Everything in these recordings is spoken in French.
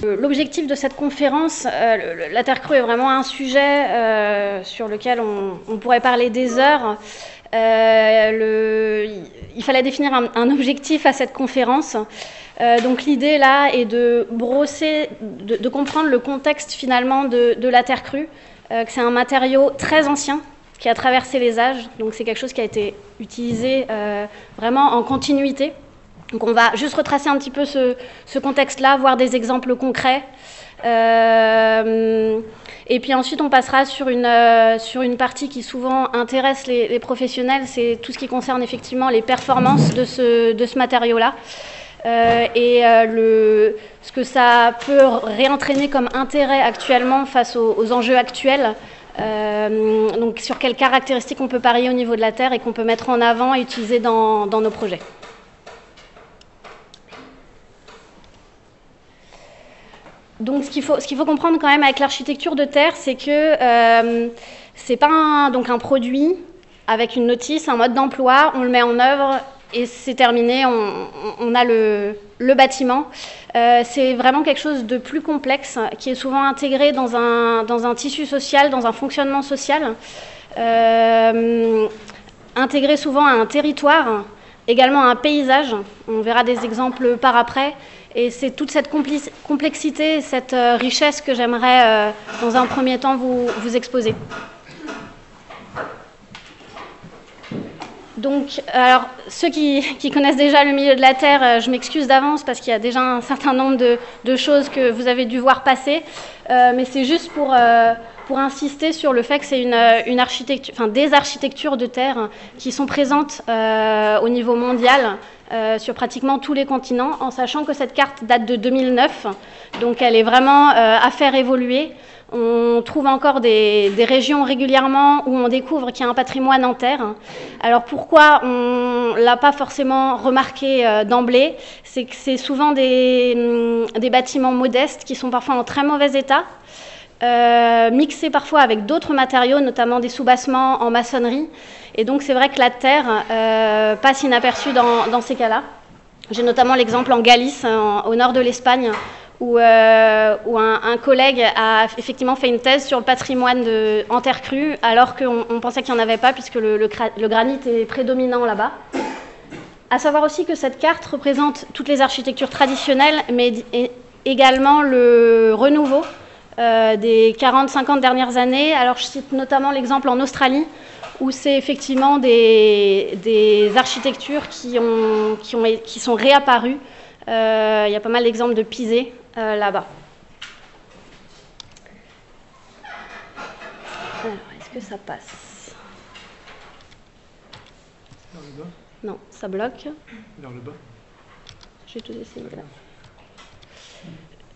L'objectif de cette conférence, la terre crue est vraiment un sujet sur lequel on pourrait parler des heures. Il fallait définir un objectif à cette conférence. Donc l'idée là est de brosser, de comprendre le contexte finalement de la terre crue, que c'est un matériau très ancien qui a traversé les âges, donc c'est quelque chose qui a été utilisé vraiment en continuité. Donc on va juste retracer un petit peu ce contexte-là, voir des exemples concrets. Et puis ensuite, on passera sur une partie qui souvent intéresse les professionnels, c'est tout ce qui concerne effectivement les performances de ce matériau-là. Ce que ça peut réentraîner comme intérêt actuellement face aux enjeux actuels. Donc sur quelles caractéristiques on peut parier au niveau de la Terre et qu'on peut mettre en avant et utiliser dans nos projets. Donc ce qu'il faut comprendre quand même avec l'architecture de terre, c'est que c'est pas un produit avec une notice, un mode d'emploi, on le met en œuvre et c'est terminé, on a le bâtiment. C'est vraiment quelque chose de plus complexe qui est souvent intégré dans un tissu social, dans un fonctionnement social, intégré souvent à un territoire, également à un paysage. On verra des exemples par après. Et c'est toute cette complexité, cette richesse que j'aimerais, dans un premier temps, vous exposer. Donc, alors, ceux qui connaissent déjà le milieu de la Terre, je m'excuse d'avance parce qu'il y a déjà un certain nombre de choses que vous avez dû voir passer. Mais c'est juste pour insister sur le fait que c'est une architecture, enfin des architectures de terre qui sont présentes au niveau mondial sur pratiquement tous les continents, en sachant que cette carte date de 2009, donc elle est vraiment à faire évoluer. On trouve encore des régions régulièrement où on découvre qu'il y a un patrimoine en terre. Alors pourquoi on ne l'a pas forcément remarqué d'emblée? C'est que c'est souvent des bâtiments modestes qui sont parfois en très mauvais état, mixés parfois avec d'autres matériaux, notamment des soubassements en maçonnerie. Et donc c'est vrai que la terre passe inaperçue dans ces cas-là. J'ai notamment l'exemple en Galice, au nord de l'Espagne, où un collègue a effectivement fait une thèse sur le patrimoine en terre crue, alors qu'on pensait qu'il n'y en avait pas, puisque le granit est prédominant là-bas. À savoir aussi que cette carte représente toutes les architectures traditionnelles, mais également le renouveau des 40-50 dernières années. Alors je cite notamment l'exemple en Australie, où c'est effectivement des architectures qui sont réapparues. Il y a pas mal d'exemples de pisé là-bas. Alors, est-ce que ça passe? Vers le bas? Non, ça bloque. Vers le bas? Je vais tout essayer là.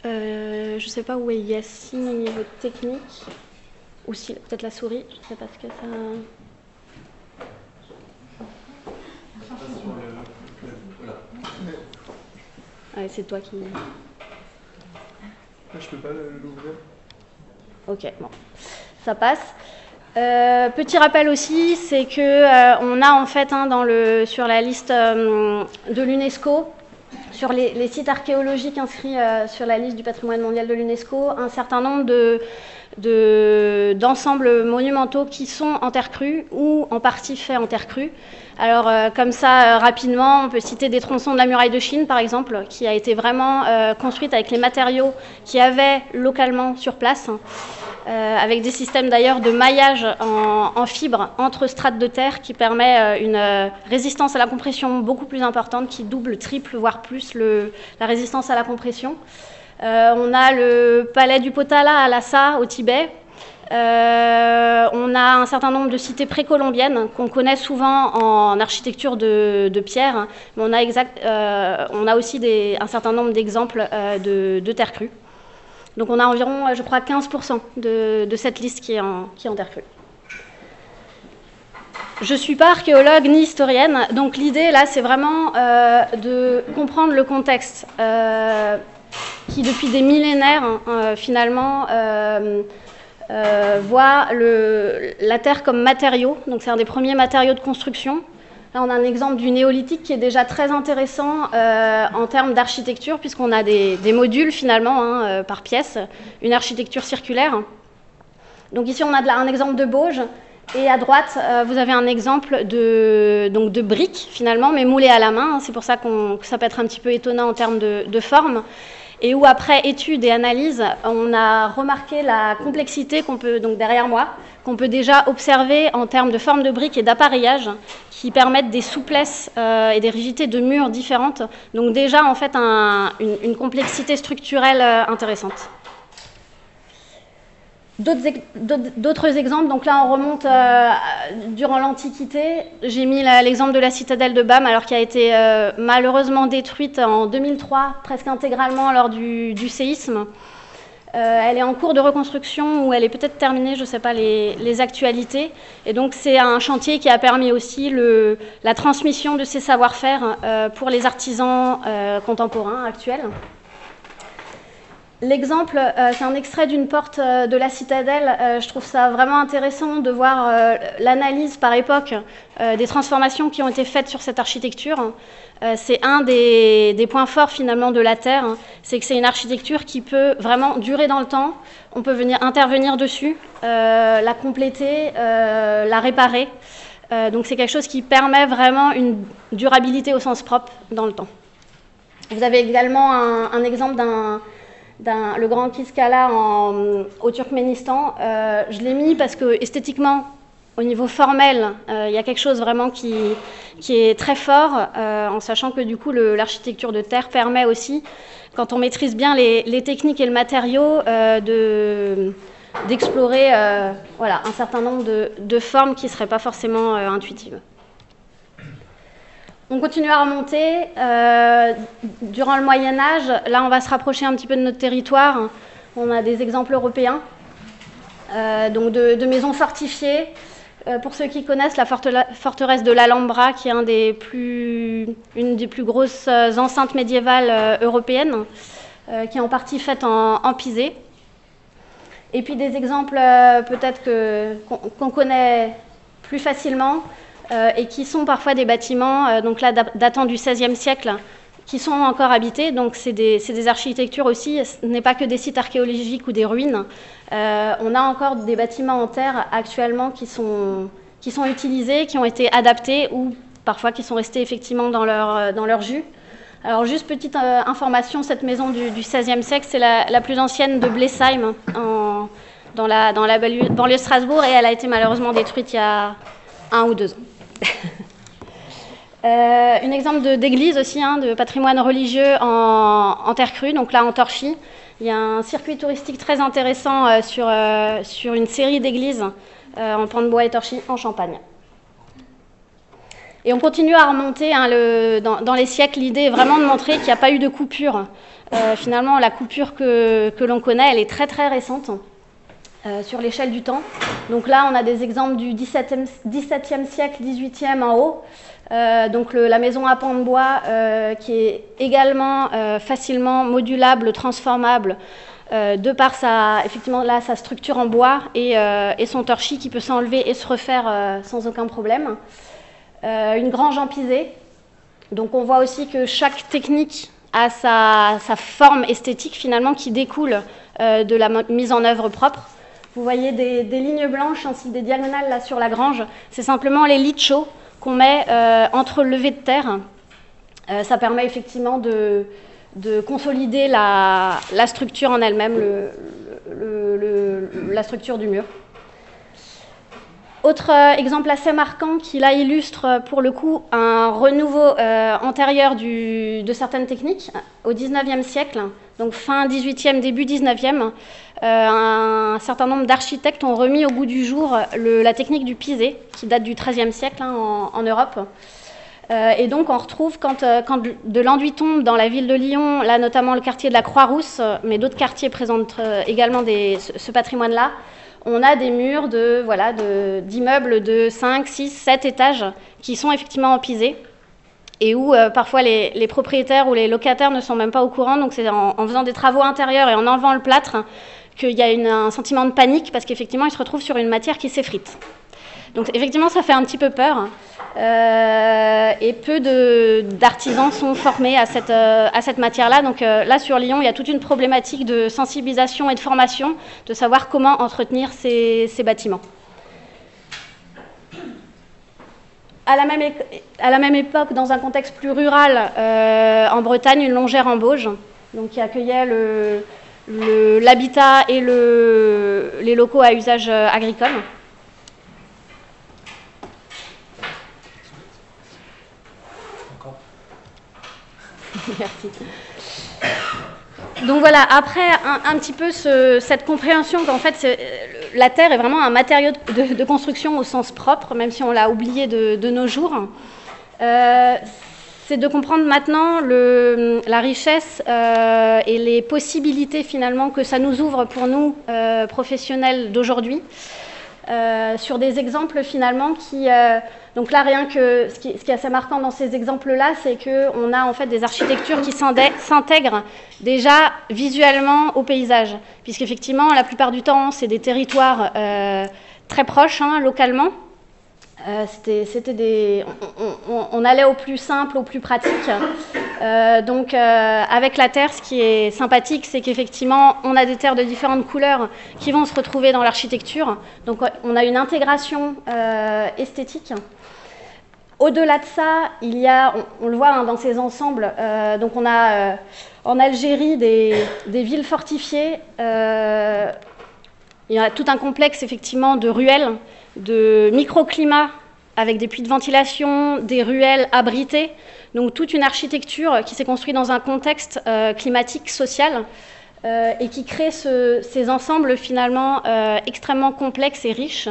Je ne sais pas où est Yacine au niveau technique. Ou si, peut-être la souris, je ne sais pas ce que ça... Ouais, c'est toi qui... Je peux pas l'ouvrir. Ok, bon, ça passe. Petit rappel aussi, c'est que on a en fait sur la liste de l'UNESCO, sur les sites archéologiques inscrits sur la liste du patrimoine mondial de l'UNESCO, un certain nombre d'ensembles monumentaux qui sont en terre crue ou en partie faits en terre crue. Alors comme ça, rapidement, on peut citer des tronçons de la muraille de Chine, par exemple, qui a été vraiment construite avec les matériaux qu'il y avait localement sur place, avec des systèmes d'ailleurs de maillage en fibre entre strates de terre qui permet une résistance à la compression beaucoup plus importante, qui double, triple, voire plus la résistance à la compression. On a le palais du Potala à Lhasa, au Tibet. On a un certain nombre de cités précolombiennes qu'on connaît souvent en architecture de pierre, mais on a aussi un certain nombre d'exemples de terre crue. Donc on a environ, je crois, 15% de cette liste qui est en terre crue. Je ne suis pas archéologue ni historienne, donc l'idée là c'est vraiment de comprendre le contexte qui depuis des millénaires finalement voit la terre comme matériau. Donc c'est un des premiers matériaux de construction, Là, on a un exemple du néolithique qui est déjà très intéressant en termes d'architecture, puisqu'on a des modules finalement par pièce, une architecture circulaire. Donc ici, on a un exemple de bauge, et à droite, vous avez un exemple de briques finalement, mais moulées à la main. C'est pour ça que ça peut être un petit peu étonnant en termes de forme. Et où après étude et analyse, on a remarqué la complexité qu'on peut, donc derrière moi, qu'on peut déjà observer en termes de forme de briques et d'appareillage qui permettent des souplesses et des rigidités de murs différentes. Donc déjà en fait une complexité structurelle intéressante. D'autres exemples, donc là on remonte durant l'Antiquité. J'ai mis l'exemple de la citadelle de Bam, alors qui a été malheureusement détruite en 2003, presque intégralement lors du séisme. Elle est en cours de reconstruction, ou elle est peut-être terminée, je ne sais pas les actualités. Et donc c'est un chantier qui a permis aussi la transmission de ces savoir-faire pour les artisans contemporains actuels. L'exemple, c'est un extrait d'une porte de la citadelle. Je trouve ça vraiment intéressant de voir l'analyse par époque des transformations qui ont été faites sur cette architecture. C'est un des points forts finalement de la Terre, c'est que c'est une architecture qui peut vraiment durer dans le temps. On peut venir intervenir dessus, la compléter, la réparer. Donc c'est quelque chose qui permet vraiment une durabilité au sens propre dans le temps. Vous avez également un exemple le Grand Kiskala au Turkménistan. Je l'ai mis parce que esthétiquement, au niveau formel, il y a quelque chose vraiment qui est très fort, en sachant que du coup l'architecture de terre permet aussi, quand on maîtrise bien les techniques et le matériau, d'explorer voilà, un certain nombre de formes qui ne seraient pas forcément intuitives. On continue à remonter. Durant le Moyen-Âge, là on va se rapprocher un petit peu de notre territoire. On a des exemples européens, donc de maisons fortifiées. Pour ceux qui connaissent la forteresse de l'Alhambra, qui est une des plus grosses enceintes médiévales européennes, qui est en partie faite en pisé. Et puis des exemples peut-être qu'on connaît plus facilement, et qui sont parfois des bâtiments donc là, datant du XVIe siècle, qui sont encore habités. Donc c'est des architectures aussi, ce n'est pas que des sites archéologiques ou des ruines. On a encore des bâtiments en terre actuellement qui sont utilisés, qui ont été adaptés, ou parfois qui sont restés effectivement dans leur jus. Alors juste petite information, cette maison du XVIe siècle, c'est la plus ancienne de Blesheim, dans la banlieue de Strasbourg, et elle a été malheureusement détruite il y a 1 ou 2 ans. Un exemple d'église aussi, de patrimoine religieux en terre crue, donc là en Torchy. Il y a un circuit touristique très intéressant sur une série d'églises en pan de bois et Torchy en Champagne. Et on continue à remonter dans les siècles. L'idée est vraiment de montrer qu'il n'y a pas eu de coupure. Finalement, la coupure que l'on connaît, elle est très très récente. Sur l'échelle du temps. Donc là, on a des exemples du XVIIe siècle, XVIIIe en haut. Donc la maison à pan de bois qui est également facilement modulable, transformable, de par effectivement là, sa structure en bois et son torchis qui peut s'enlever et se refaire sans aucun problème. Une grange en pisé. Donc on voit aussi que chaque technique a sa forme esthétique finalement qui découle de la mise en œuvre propre. Vous voyez des lignes blanches ainsi que des diagonales là sur la grange. C'est simplement les lits de chaux qu'on met entre levées de terre. Ça permet effectivement de consolider la structure en elle-même, la structure du mur. Autre exemple assez marquant qui là illustre pour le coup un renouveau antérieur de certaines techniques au XIXe siècle, donc fin XVIIIe, début XIXe. Un certain nombre d'architectes ont remis au goût du jour la technique du pisé, qui date du XIIIe siècle en Europe. Et donc on retrouve quand de l'enduit tombe dans la ville de Lyon, là notamment le quartier de la Croix-Rousse, mais d'autres quartiers présentent également ce patrimoine-là, on a des murs d'immeubles de 5, 6, 7 étages qui sont effectivement en pisé, et où parfois les propriétaires ou les locataires ne sont même pas au courant. Donc c'est en faisant des travaux intérieurs et en enlevant le plâtre qu'il y a un sentiment de panique, parce qu'effectivement ils se retrouvent sur une matière qui s'effrite. Donc effectivement, ça fait un petit peu peur. Et peu d'artisans sont formés à cette matière-là. Donc là, sur Lyon, il y a toute une problématique de sensibilisation et de formation, de savoir comment entretenir ces bâtiments. À la même époque, dans un contexte plus rural, en Bretagne, une longère en Bauge, donc qui accueillait l'habitat et les locaux à usage agricole. Merci. Donc voilà, après un petit peu cette compréhension qu'en fait la terre est vraiment un matériau de construction au sens propre, même si on l'a oublié de nos jours, c'est de comprendre maintenant la richesse et les possibilités finalement que ça nous ouvre pour nous, professionnels d'aujourd'hui, sur des exemples finalement qui... donc là, rien que ce qui est assez marquant dans ces exemples-là, c'est qu'on a en fait des architectures qui s'intègrent déjà visuellement au paysage, puisqu'effectivement, la plupart du temps, c'est des territoires très proches, localement. On allait au plus simple, au plus pratique. Donc, avec la terre, ce qui est sympathique, c'est qu'effectivement, on a des terres de différentes couleurs qui vont se retrouver dans l'architecture. Donc, on a une intégration esthétique. Au-delà de ça, il y a, on le voit dans ces ensembles, donc on a en Algérie des villes fortifiées. Il y a tout un complexe effectivement de ruelles, de microclimats avec des puits de ventilation, des ruelles abritées. Donc toute une architecture qui s'est construite dans un contexte climatique, social, et qui crée ces ensembles finalement extrêmement complexes et riches,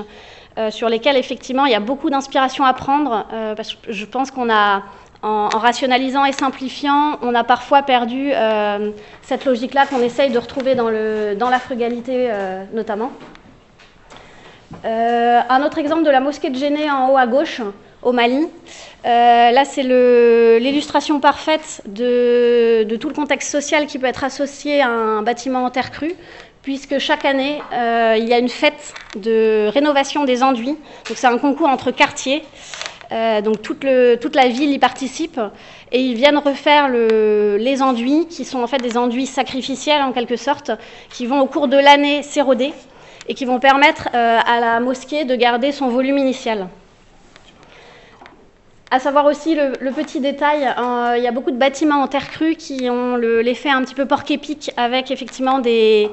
sur lesquels effectivement il y a beaucoup d'inspiration à prendre, parce que je pense qu'on a, en rationalisant et simplifiant, on a parfois perdu cette logique-là qu'on essaye de retrouver dans la frugalité notamment. Un autre exemple de la mosquée de Djenné en haut à gauche, au Mali. Là, c'est l'illustration parfaite de tout le contexte social qui peut être associé à un bâtiment en terre crue, puisque chaque année, il y a une fête de rénovation des enduits. Donc, c'est un concours entre quartiers. Donc, toute la ville y participe. Et ils viennent refaire les enduits, qui sont en fait des enduits sacrificiels, en quelque sorte, qui vont au cours de l'année s'éroder et qui vont permettre à la mosquée de garder son volume initial. À savoir aussi le petit détail, il y a beaucoup de bâtiments en terre crue qui ont l'effet un petit peu porc-épic, avec effectivement des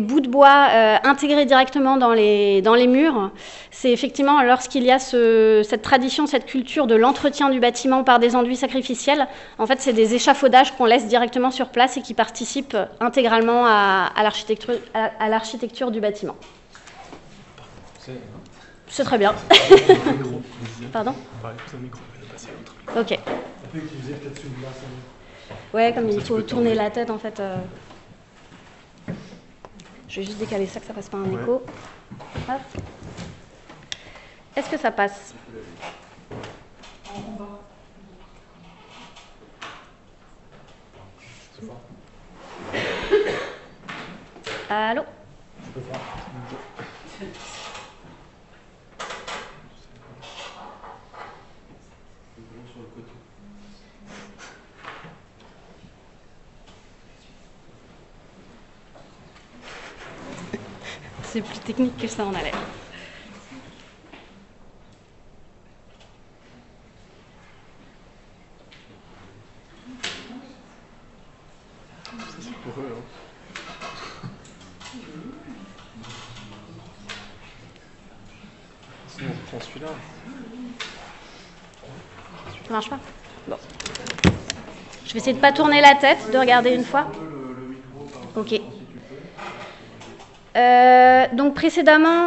bouts de bois intégrés directement dans les murs. C'est effectivement lorsqu'il y a cette tradition, cette culture de l'entretien du bâtiment par des enduits sacrificiels, en fait c'est des échafaudages qu'on laisse directement sur place et qui participent intégralement à l'architecture du bâtiment. C'est très bien. Pardon ? Ok. Ouais, comme il faut tourner la tête en fait. Je vais juste décaler ça, que ça passe pas un écho. Hop. Est-ce que ça passe ? Allô ? C'est plus technique que ça en a l'air. C'est pour eux, Sinon, on prend celui-là. Ça marche pas ? Bon. Je vais essayer de ne pas tourner la tête, de regarder une fois. Ok. Donc précédemment,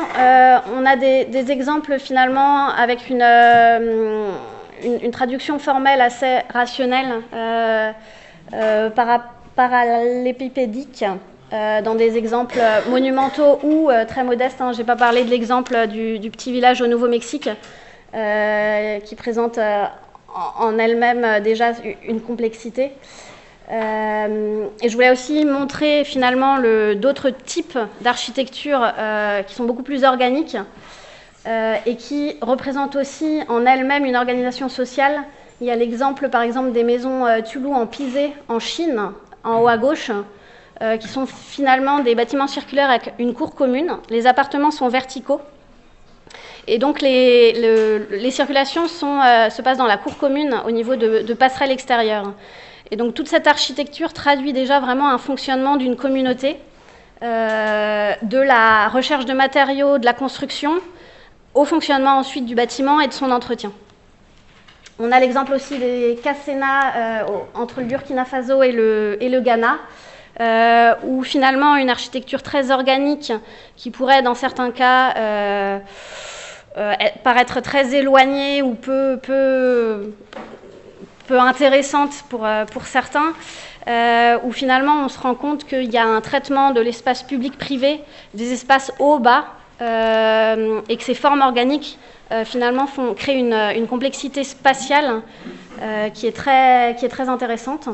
on a des exemples finalement avec une traduction formelle assez rationnelle, parallépipédique, dans des exemples monumentaux ou très modestes. Je n'ai pas parlé de l'exemple du petit village au Nouveau-Mexique, qui présente en elle-même déjà une complexité. Et je voulais aussi montrer finalement d'autres types d'architecture qui sont beaucoup plus organiques. et qui représente aussi en elle-même une organisation sociale. Il y a l'exemple, par exemple, des maisons Tulou en Pisé, en Chine, en haut à gauche, qui sont finalement des bâtiments circulaires avec une cour commune. Les appartements sont verticaux. Et donc les circulations se passent dans la cour commune au niveau de passerelles extérieures. Et donc toute cette architecture traduit déjà vraiment un fonctionnement d'une communauté, de la recherche de matériaux, de la construction, au fonctionnement ensuite du bâtiment et de son entretien. On a l'exemple aussi des Kasséna entre le Burkina Faso et le Ghana, où finalement une architecture très organique qui pourrait dans certains cas paraître très éloignée ou peu intéressante pour certains, où finalement on se rend compte qu'il y a un traitement de l'espace public-privé, des espaces haut-bas, et que ces formes organiques finalement créent une complexité spatiale qui est très intéressante.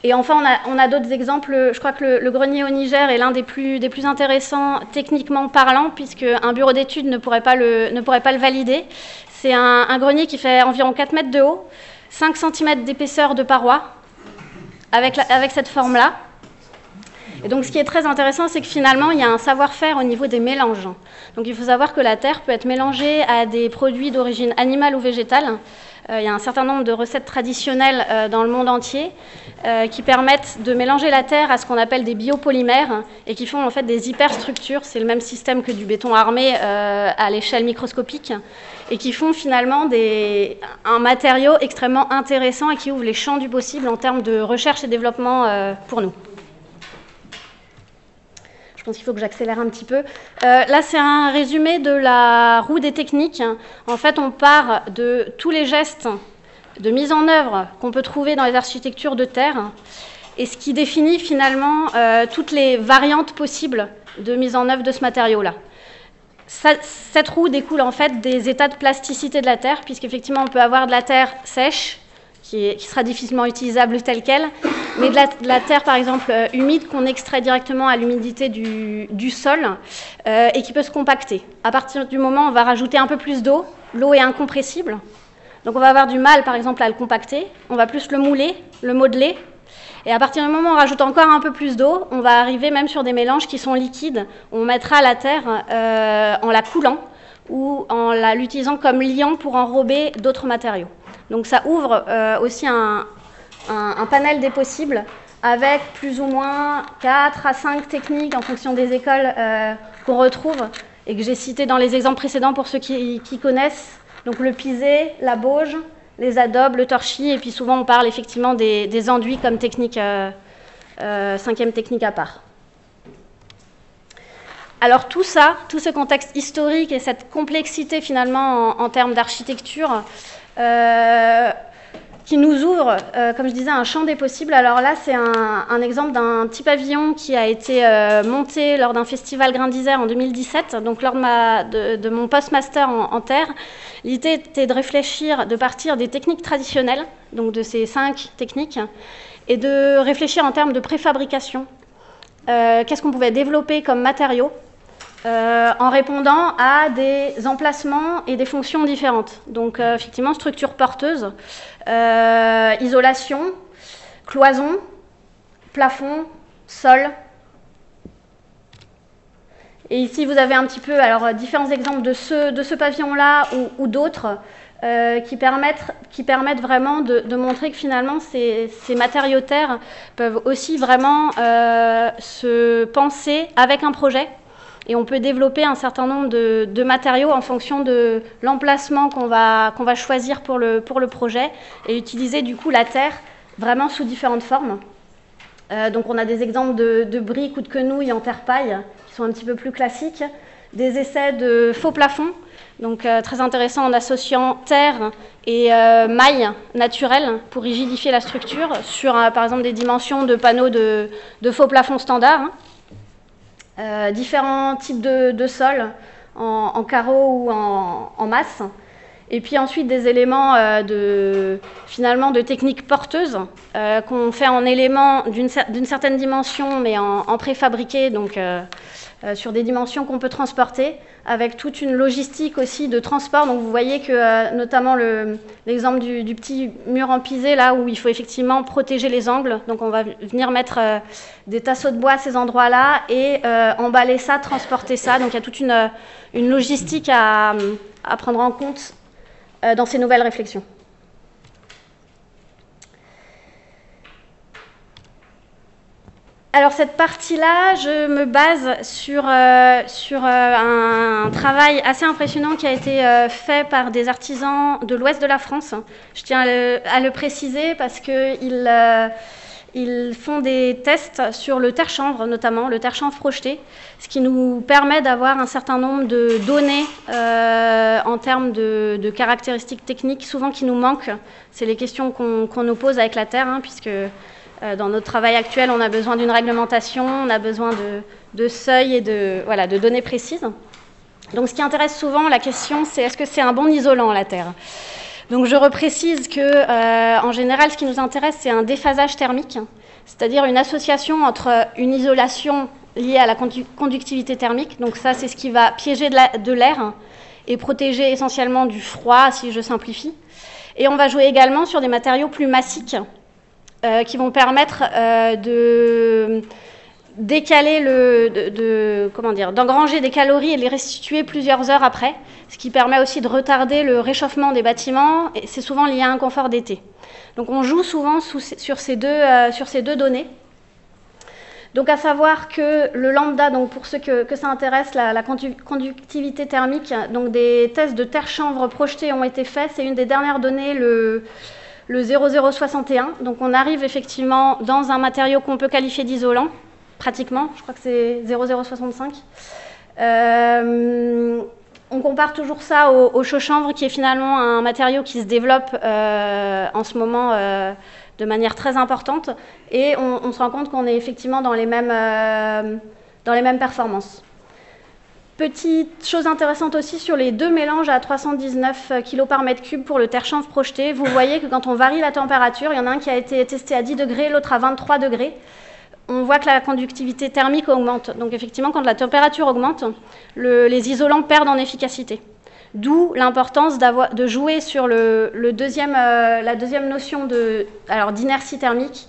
Et enfin, on a d'autres exemples. Je crois que le grenier au Niger est l'un des plus intéressants techniquement parlant, puisque un bureau d'études ne pourrait pas le valider. C'est un grenier qui fait environ 4 mètres de haut, 5 cm d'épaisseur de paroi, avec cette forme-là. Et donc, ce qui est très intéressant, c'est que finalement, il y a un savoir-faire au niveau des mélanges. Donc, il faut savoir que la terre peut être mélangée à des produits d'origine animale ou végétale. Il y a un certain nombre de recettes traditionnelles dans le monde entier qui permettent de mélanger la terre à ce qu'on appelle des biopolymères et qui font en fait des hyperstructures. C'est le même système que du béton armé à l'échelle microscopique et qui font finalement un matériau extrêmement intéressant et qui ouvre les champs du possible en termes de recherche et développement pour nous. Je pense qu'il faut que j'accélère un petit peu. Là, c'est un résumé de la roue des techniques. En fait, on part de tous les gestes de mise en œuvre qu'on peut trouver dans les architectures de terre et ce qui définit finalement toutes les variantes possibles de mise en œuvre de ce matériau-là. Cette roue découle en fait des états de plasticité de la terre, puisqu'effectivement, on peut avoir de la terre sèche, qui sera difficilement utilisable telle qu'elle, mais de la terre, par exemple, humide, qu'on extrait directement à l'humidité du sol et qui peut se compacter. À partir du moment où on va rajouter un peu plus d'eau, l'eau est incompressible, donc on va avoir du mal, par exemple, à le compacter, on va plus le mouler, le modeler, et à partir du moment où on rajoute encore un peu plus d'eau, on va arriver même sur des mélanges qui sont liquides, on mettra la terre en la coulant ou en l'utilisant comme liant pour enrober d'autres matériaux. Donc ça ouvre aussi un panel des possibles avec plus ou moins 4 à 5 techniques en fonction des écoles qu'on retrouve et que j'ai citées dans les exemples précédents pour ceux qui connaissent. Donc le pisé, la bauge, les adobes, le torchis, et puis souvent on parle effectivement des enduits comme technique, 5e technique à part. Alors tout ça, tout ce contexte historique et cette complexité finalement en termes d'architecture, qui nous ouvre, comme je disais, un champ des possibles. Alors là, c'est un exemple d'un petit pavillon qui a été monté lors d'un festival Grain d'Isère en 2017, donc lors de mon post-master en terre. L'idée était de réfléchir, de partir des techniques traditionnelles, donc de ces 5 techniques, et de réfléchir en termes de préfabrication. Qu'est-ce qu'on pouvait développer comme matériaux en répondant à des emplacements et des fonctions différentes. Donc, effectivement, structure porteuse, isolation, cloison, plafond, sol. Et ici, vous avez un petit peu différents exemples de ce pavillon-là ou d'autres qui permettent vraiment de montrer que finalement, ces matériaux terres peuvent aussi vraiment se penser avec un projet. Et on peut développer un certain nombre de matériaux en fonction de l'emplacement qu'on va choisir pour le projet et utiliser du coup la terre vraiment sous différentes formes. Donc on a des exemples de briques ou de quenouilles en terre-paille qui sont un petit peu plus classiques, des essais de faux plafonds, donc très intéressant en associant terre et mailles naturelles pour rigidifier la structure sur par exemple des dimensions de panneaux de faux plafonds standards. Différents types de sols en carreau ou en masse, et puis ensuite des éléments finalement de techniques porteuses qu'on fait en éléments d'une certaine dimension mais en préfabriqué, donc sur des dimensions qu'on peut transporter, avec toute une logistique aussi de transport. Donc vous voyez que notamment l'exemple du petit mur en pisé, là où il faut effectivement protéger les angles. Donc on va venir mettre des tasseaux de bois à ces endroits-là et emballer ça, transporter ça. Donc il y a toute une logistique à prendre en compte dans ces nouvelles réflexions. Alors cette partie-là, je me base sur un travail assez impressionnant qui a été fait par des artisans de l'ouest de la France. Je tiens à le préciser parce qu'ils font des tests sur le terre-chanvre, notamment le terre-chanvre projeté, ce qui nous permet d'avoir un certain nombre de données en termes de caractéristiques techniques, souvent qui nous manquent. C'est les questions qu'on nous pose avec la Terre, puisque dans notre travail actuel, on a besoin d'une réglementation, on a besoin de seuils et de données précises. Donc ce qui intéresse souvent, la question, c'est est-ce que c'est un bon isolant, la Terre ? Donc je reprécise qu'en général, ce qui nous intéresse, c'est un déphasage thermique, c'est-à-dire une association entre une isolation liée à la conductivité thermique, donc ça c'est ce qui va piéger de l'air et protéger essentiellement du froid, si je simplifie. Et on va jouer également sur des matériaux plus massiques, qui vont permettre d'engranger des calories et de les restituer plusieurs heures après, ce qui permet aussi de retarder le réchauffement des bâtiments, et c'est souvent lié à un confort d'été. Donc on joue souvent sur ces deux données. Donc à savoir que le lambda, donc pour ceux que ça intéresse, la conductivité thermique, donc des tests de terre-chanvre projetés ont été faits, c'est une des dernières données, le 0061, donc on arrive effectivement dans un matériau qu'on peut qualifier d'isolant, pratiquement, je crois que c'est 0065. On compare toujours ça au chaux-chanvre, qui est finalement un matériau qui se développe en ce moment de manière très importante, et on se rend compte qu'on est effectivement dans les mêmes performances. Petite chose intéressante aussi sur les deux mélanges à 319 kg par mètre cube pour le terre-chanvre projeté. Vous voyez que quand on varie la température, il y en a un qui a été testé à 10 degrés, l'autre à 23 degrés. On voit que la conductivité thermique augmente. Donc effectivement, quand la température augmente, les isolants perdent en efficacité. D'où l'importance de jouer sur la deuxième notion d'inertie thermique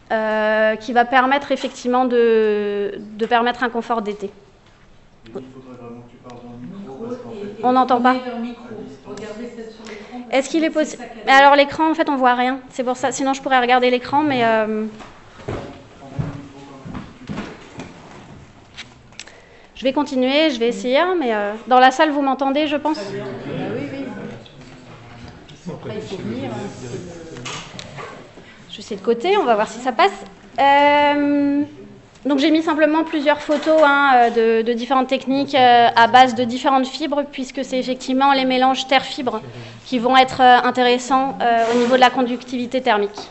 qui va permettre effectivement de permettre un confort d'été. Il faudrait vraiment que tu parles dans le micro, parce qu'en fait, on n'entend pas. Est-ce qu'il est possible? Alors l'écran, en fait, on voit rien. C'est pour ça. Sinon, je pourrais regarder l'écran, mais je vais continuer. Je vais essayer, mais dans la salle, vous m'entendez, je pense. Oui, oui. Après, il faut venir. Je sais de côté. On va voir si ça passe. Donc j'ai mis simplement plusieurs photos de différentes techniques à base de différentes fibres, puisque c'est effectivement les mélanges terre-fibre qui vont être intéressants au niveau de la conductivité thermique.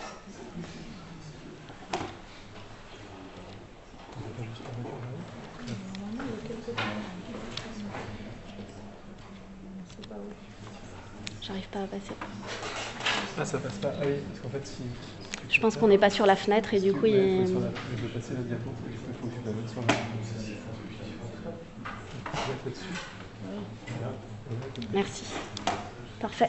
J'arrive pas à passer. Ah, ça passe pas. Ah oui, parce qu'en fait, si... Je pense qu'on n'est pas sur la fenêtre et du coup, il... Je vais passer la diapo, il faut que tu la mettes sur la... Merci. Parfait.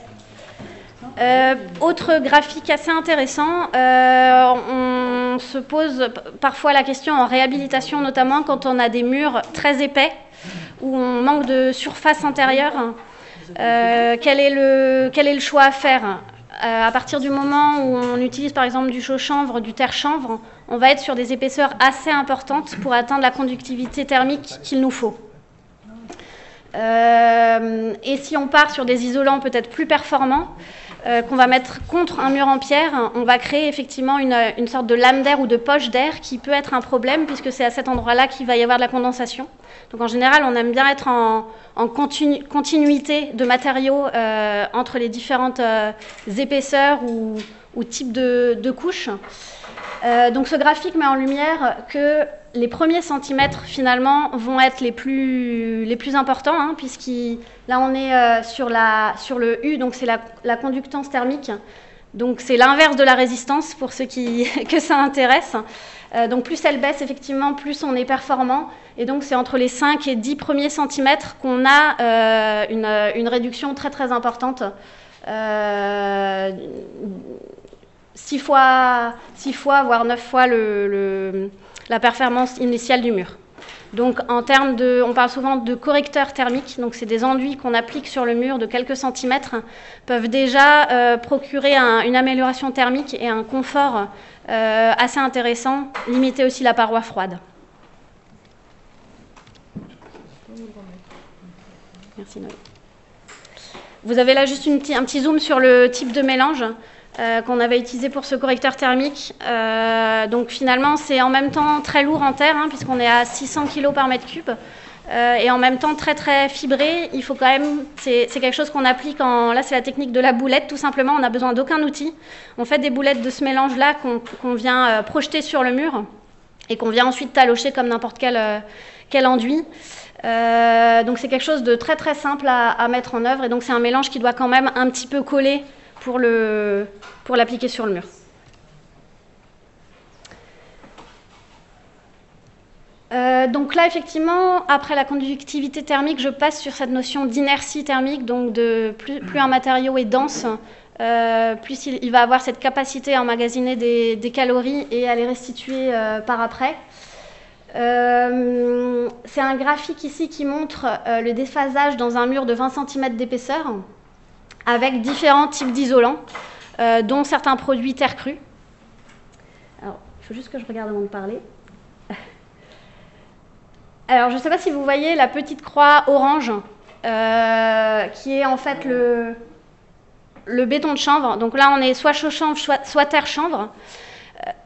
Autre graphique assez intéressant, on se pose parfois la question en réhabilitation, notamment quand on a des murs très épais, où on manque de surface intérieure. Quel est le choix à faire ? À partir du moment où on utilise par exemple du chaux-chanvre, du terre-chanvre, on va être sur des épaisseurs assez importantes pour atteindre la conductivité thermique qu'il nous faut. Et si on part sur des isolants peut-être plus performants, qu'on va mettre contre un mur en pierre, on va créer effectivement une sorte de lame d'air ou de poche d'air qui peut être un problème, puisque c'est à cet endroit-là qu'il va y avoir de la condensation. Donc en général, on aime bien être en continuité de matériaux entre les différentes épaisseurs ou types de couches. Donc ce graphique met en lumière que les premiers centimètres finalement vont être les plus importants, là on est sur le U, donc c'est la conductance thermique. Donc c'est l'inverse de la résistance pour ceux que ça intéresse. Donc plus elle baisse, effectivement, plus on est performant. Et donc c'est entre les 5 et 10 premiers centimètres qu'on a une réduction très très importante. 6 fois, voire 9 fois la performance initiale du mur. Donc en termes de, on parle souvent de correcteurs thermiques, donc c'est des enduits qu'on applique sur le mur de quelques centimètres, peuvent déjà procurer une amélioration thermique et un confort assez intéressant, limiter aussi la paroi froide. Merci Noé. Vous avez là juste un petit zoom sur le type de mélange qu'on avait utilisé pour ce correcteur thermique. Donc finalement, c'est en même temps très lourd en terre, puisqu'on est à 600 kg par mètre cube, et en même temps très très fibré. Il faut quand même, c'est quelque chose qu'on applique là c'est la technique de la boulette, tout simplement. On n'a besoin d'aucun outil. On fait des boulettes de ce mélange-là qu'on vient projeter sur le mur et qu'on vient ensuite talocher comme n'importe quel enduit. Donc c'est quelque chose de très très simple à mettre en œuvre, et donc c'est un mélange qui doit quand même un petit peu coller pour l'appliquer sur le mur. Donc là, effectivement, après la conductivité thermique, je passe sur cette notion d'inertie thermique. Donc plus un matériau est dense, plus il va avoir cette capacité à emmagasiner des calories et à les restituer par après. C'est un graphique ici qui montre le déphasage dans un mur de 20 cm d'épaisseur, avec différents types d'isolants, dont certains produits terre crue. Alors, il faut juste que je regarde avant de parler. Alors, je ne sais pas si vous voyez la petite croix orange, qui est en fait le béton de chanvre. Donc là, on est soit chaux chanvre, soit terre chanvre.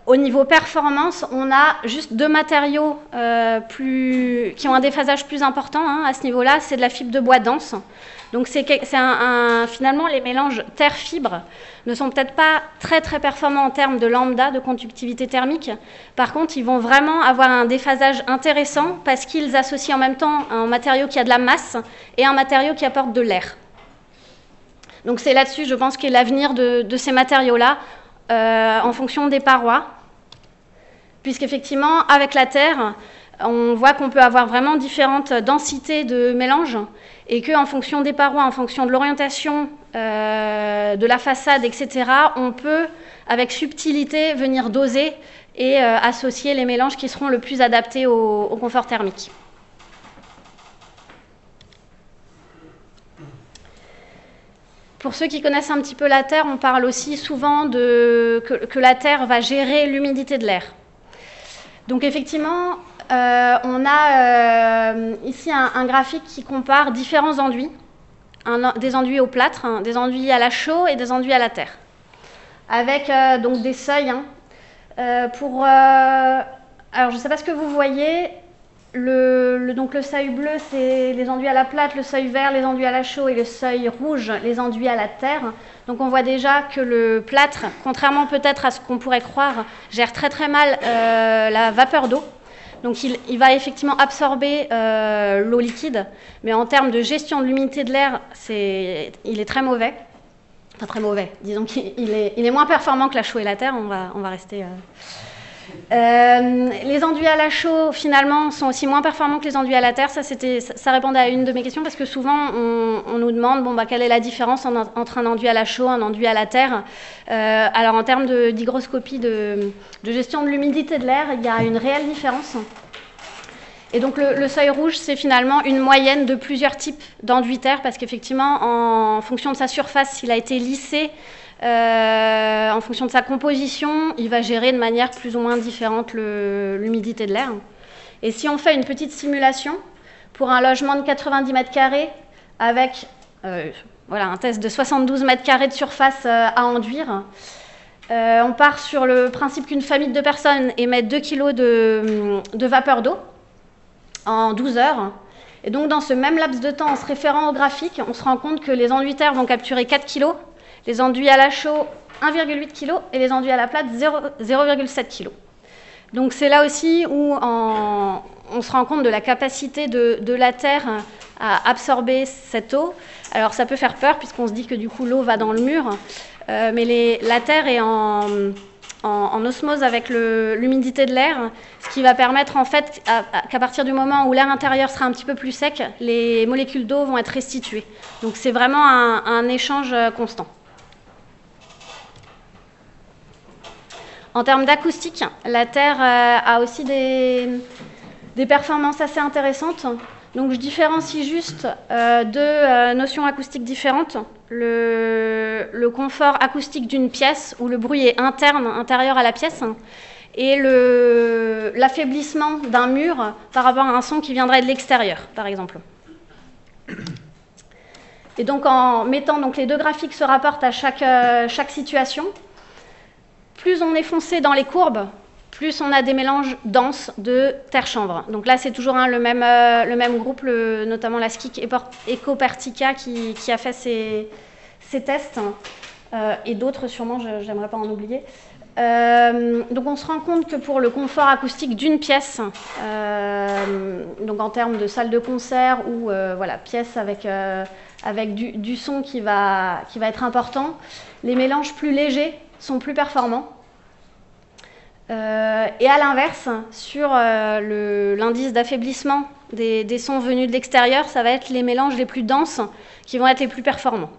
Au niveau performance, on a juste deux matériaux qui ont un déphasage plus important à ce niveau-là. C'est de la fibre de bois dense. Donc finalement, les mélanges terre-fibre ne sont peut-être pas très très performants en termes de lambda, de conductivité thermique. Par contre, ils vont vraiment avoir un déphasage intéressant parce qu'ils associent en même temps un matériau qui a de la masse et un matériau qui apporte de l'air. Donc c'est là-dessus, je pense, qu'est l'avenir de ces matériaux-là. En fonction des parois, puisqu'effectivement, avec la terre, on voit qu'on peut avoir vraiment différentes densités de mélange, et qu'en fonction des parois, en fonction de l'orientation de la façade, etc., on peut, avec subtilité, venir doser et associer les mélanges qui seront le plus adaptés au confort thermique. Pour ceux qui connaissent un petit peu la terre, on parle aussi souvent que la terre va gérer l'humidité de l'air. Donc effectivement, on a ici un graphique qui compare différents enduits, des enduits au plâtre, des enduits à la chaux et des enduits à la terre, avec donc des seuils. Alors je ne sais pas ce que vous voyez. Donc le seuil bleu, c'est les enduits à la plâtre, le seuil vert, les enduits à la chaux, et le seuil rouge, les enduits à la terre. Donc on voit déjà que le plâtre, contrairement peut-être à ce qu'on pourrait croire, gère très très mal la vapeur d'eau. Donc il va effectivement absorber l'eau liquide, mais en termes de gestion de l'humidité de l'air, il est très mauvais. Enfin très mauvais, disons qu'il est moins performant que la chaux et la terre, on va rester... les enduits à la chaux, finalement, sont aussi moins performants que les enduits à la terre. Ça répondait à une de mes questions, parce que souvent, on nous demande quelle est la différence entre un enduit à la chaux et un enduit à la terre. Alors, en termes d'hygroscopie, de gestion de l'humidité de l'air, il y a une réelle différence. Et donc, le seuil rouge, c'est finalement une moyenne de plusieurs types d'enduits terre, parce qu'effectivement, en fonction de sa surface, s'il a été lissé, en fonction de sa composition, il va gérer de manière plus ou moins différente l'humidité de l'air. Et si on fait une petite simulation pour un logement de 90 mètres carrés avec un test de 72 mètres carrés de surface à enduire, on part sur le principe qu'une famille de 2 personnes émet 2 kg de vapeur d'eau en 12 heures. Et donc dans ce même laps de temps, en se référant au graphique, on se rend compte que les enduits terre vont capturer 4 kg, les enduits à la chaux 1,8 kg et les enduits à la plâtre 0,7 kg. Donc c'est là aussi où on se rend compte de la capacité de la terre à absorber cette eau. Alors ça peut faire peur puisqu'on se dit que du coup l'eau va dans le mur, mais la terre est en osmose avec l'humidité de l'air, ce qui va permettre en fait qu'à partir du moment où l'air intérieur sera un petit peu plus sec, les molécules d'eau vont être restituées. Donc c'est vraiment un échange constant. En termes d'acoustique, la Terre a aussi des performances assez intéressantes. Donc je différencie juste deux notions acoustiques différentes. Le confort acoustique d'une pièce, où le bruit est intérieur à la pièce, et l'affaiblissement d'un mur par rapport à un son qui viendrait de l'extérieur, par exemple. Et donc en mettant donc, les deux graphiques se rapportent à chaque situation, plus on est foncé dans les courbes, plus on a des mélanges denses de terre-chanvre. Donc là, c'est toujours le même groupe, notamment la SKIC Ecopertica qui a fait ces tests, et d'autres sûrement, j'aimerais pas en oublier. Donc on se rend compte que pour le confort acoustique d'une pièce, donc en termes de salle de concert ou voilà, pièce avec du son qui va être important, les mélanges plus légers sont plus performants. Et à l'inverse, sur l'indice d'affaiblissement des sons venus de l'extérieur, ça va être les mélanges les plus denses qui vont être les plus performants.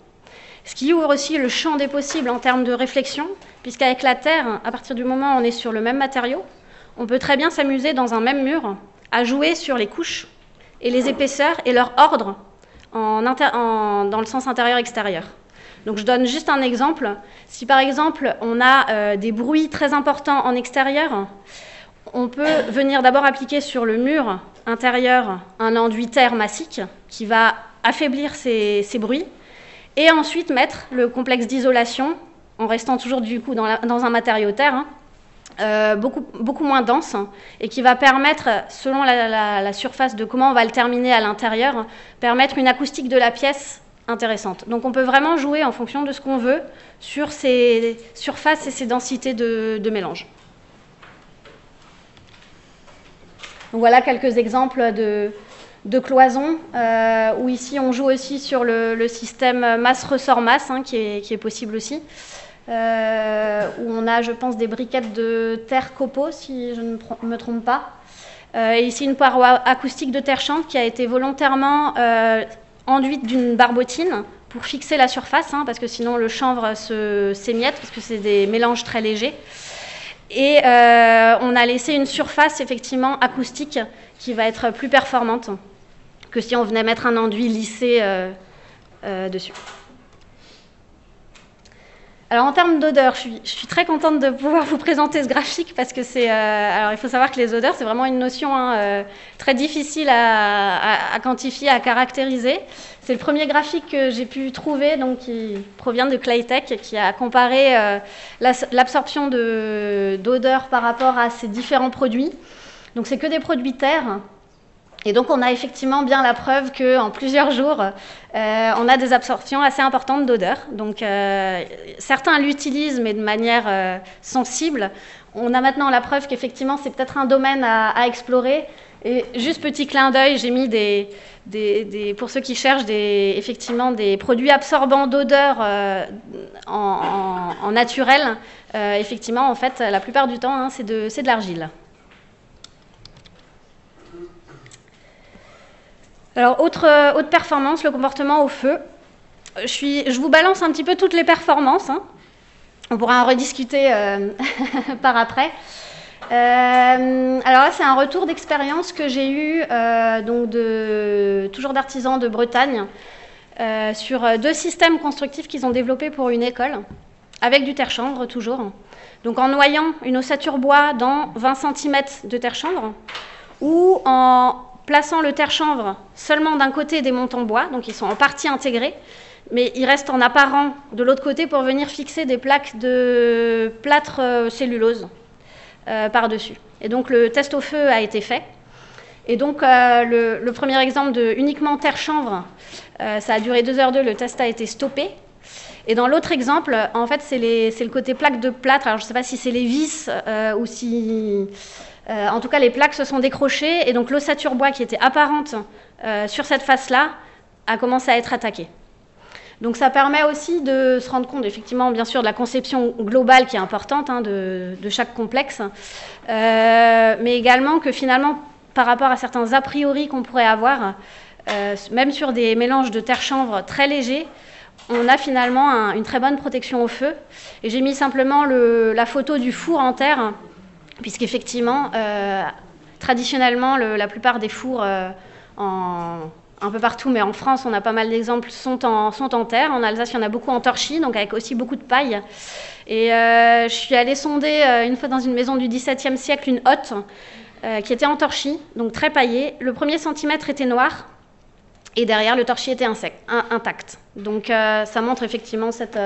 Ce qui ouvre aussi le champ des possibles en termes de réflexion, puisqu'avec la Terre, à partir du moment où on est sur le même matériau, on peut très bien s'amuser dans un même mur à jouer sur les couches et les épaisseurs et leur ordre dans le sens intérieur-extérieur. Donc je donne juste un exemple. Si par exemple on a des bruits très importants en extérieur, on peut venir d'abord appliquer sur le mur intérieur un enduit terre massique qui va affaiblir ces bruits, et ensuite mettre le complexe d'isolation, en restant toujours du coup dans un matériau terre, beaucoup moins dense, et qui va permettre, selon la surface de comment on va le terminer à l'intérieur, permettre une acoustique de la pièce intéressante. Donc on peut vraiment jouer en fonction de ce qu'on veut sur ces surfaces et ces densités de mélange. Donc voilà quelques exemples de cloisons, où ici on joue aussi sur le système masse-ressort-masse, qui est possible aussi, où on a, je pense, des briquettes de terre copeaux, si je ne me trompe pas. Et ici une paroi acoustique de terre chanvre qui a été volontairement enduite d'une barbotine pour fixer la surface, parce que sinon le chanvre s'émiette, parce que c'est des mélanges très légers. Et on a laissé une surface effectivement acoustique qui va être plus performante que si on venait mettre un enduit lissé dessus. Alors en termes d'odeur, je suis très contente de pouvoir vous présenter ce graphique parce que alors il faut savoir que les odeurs, c'est vraiment une notion très difficile à quantifier, à caractériser. C'est le premier graphique que j'ai pu trouver, donc qui provient de Claytech, qui a comparé l'absorption d'odeurs par rapport à ces différents produits. Donc c'est que des produits terre. Et donc on a effectivement bien la preuve qu'en plusieurs jours, on a des absorptions assez importantes d'odeurs. Donc certains l'utilisent, mais de manière sensible. On a maintenant la preuve qu'effectivement c'est peut-être un domaine à explorer. Et juste petit clin d'œil, j'ai mis pour ceux qui cherchent effectivement des produits absorbants d'odeur en naturel. Effectivement, en fait, la plupart du temps, c'est de l'argile. Alors, autre performance, le comportement au feu. Je vous balance un petit peu toutes les performances. On pourra en rediscuter par après. Alors là, c'est un retour d'expérience que j'ai eu toujours d'artisans de Bretagne sur 2 systèmes constructifs qu'ils ont développés pour une école, avec du terre-chanvre toujours. Donc en noyant une ossature bois dans 20 cm de terre-chanvre, ou en plaçant le terre-chanvre seulement d'un côté des montants bois, donc ils sont en partie intégrés, mais ils restent en apparent de l'autre côté pour venir fixer des plaques de plâtre cellulose par-dessus. Et donc le test au feu a été fait. Et donc le premier exemple de uniquement terre-chanvre, ça a duré 2h02, le test a été stoppé. Et dans l'autre exemple, en fait, c'est le côté plaque de plâtre. Alors je ne sais pas si c'est les vis ou si... en tout cas, les plaques se sont décrochées et donc l'ossature bois qui était apparente sur cette face-là a commencé à être attaquée. Donc ça permet aussi de se rendre compte, effectivement, bien sûr, de la conception globale qui est importante hein, de chaque complexe, mais également que finalement, par rapport à certains a priori qu'on pourrait avoir, même sur des mélanges de terre-chanvre très légers, on a finalement une très bonne protection au feu. Et j'ai mis simplement la photo du four en terre, puisqu'effectivement, traditionnellement, la plupart des fours un peu partout, mais en France, on a pas mal d'exemples, sont en terre. En Alsace, il y en a beaucoup en torchis, donc avec aussi beaucoup de paille. Et je suis allée sonder une fois dans une maison du XVIIe siècle une hotte qui était en torchis, donc très paillée. Le premier centimètre était noir, et derrière, le torchis était intact. Donc ça montre effectivement cette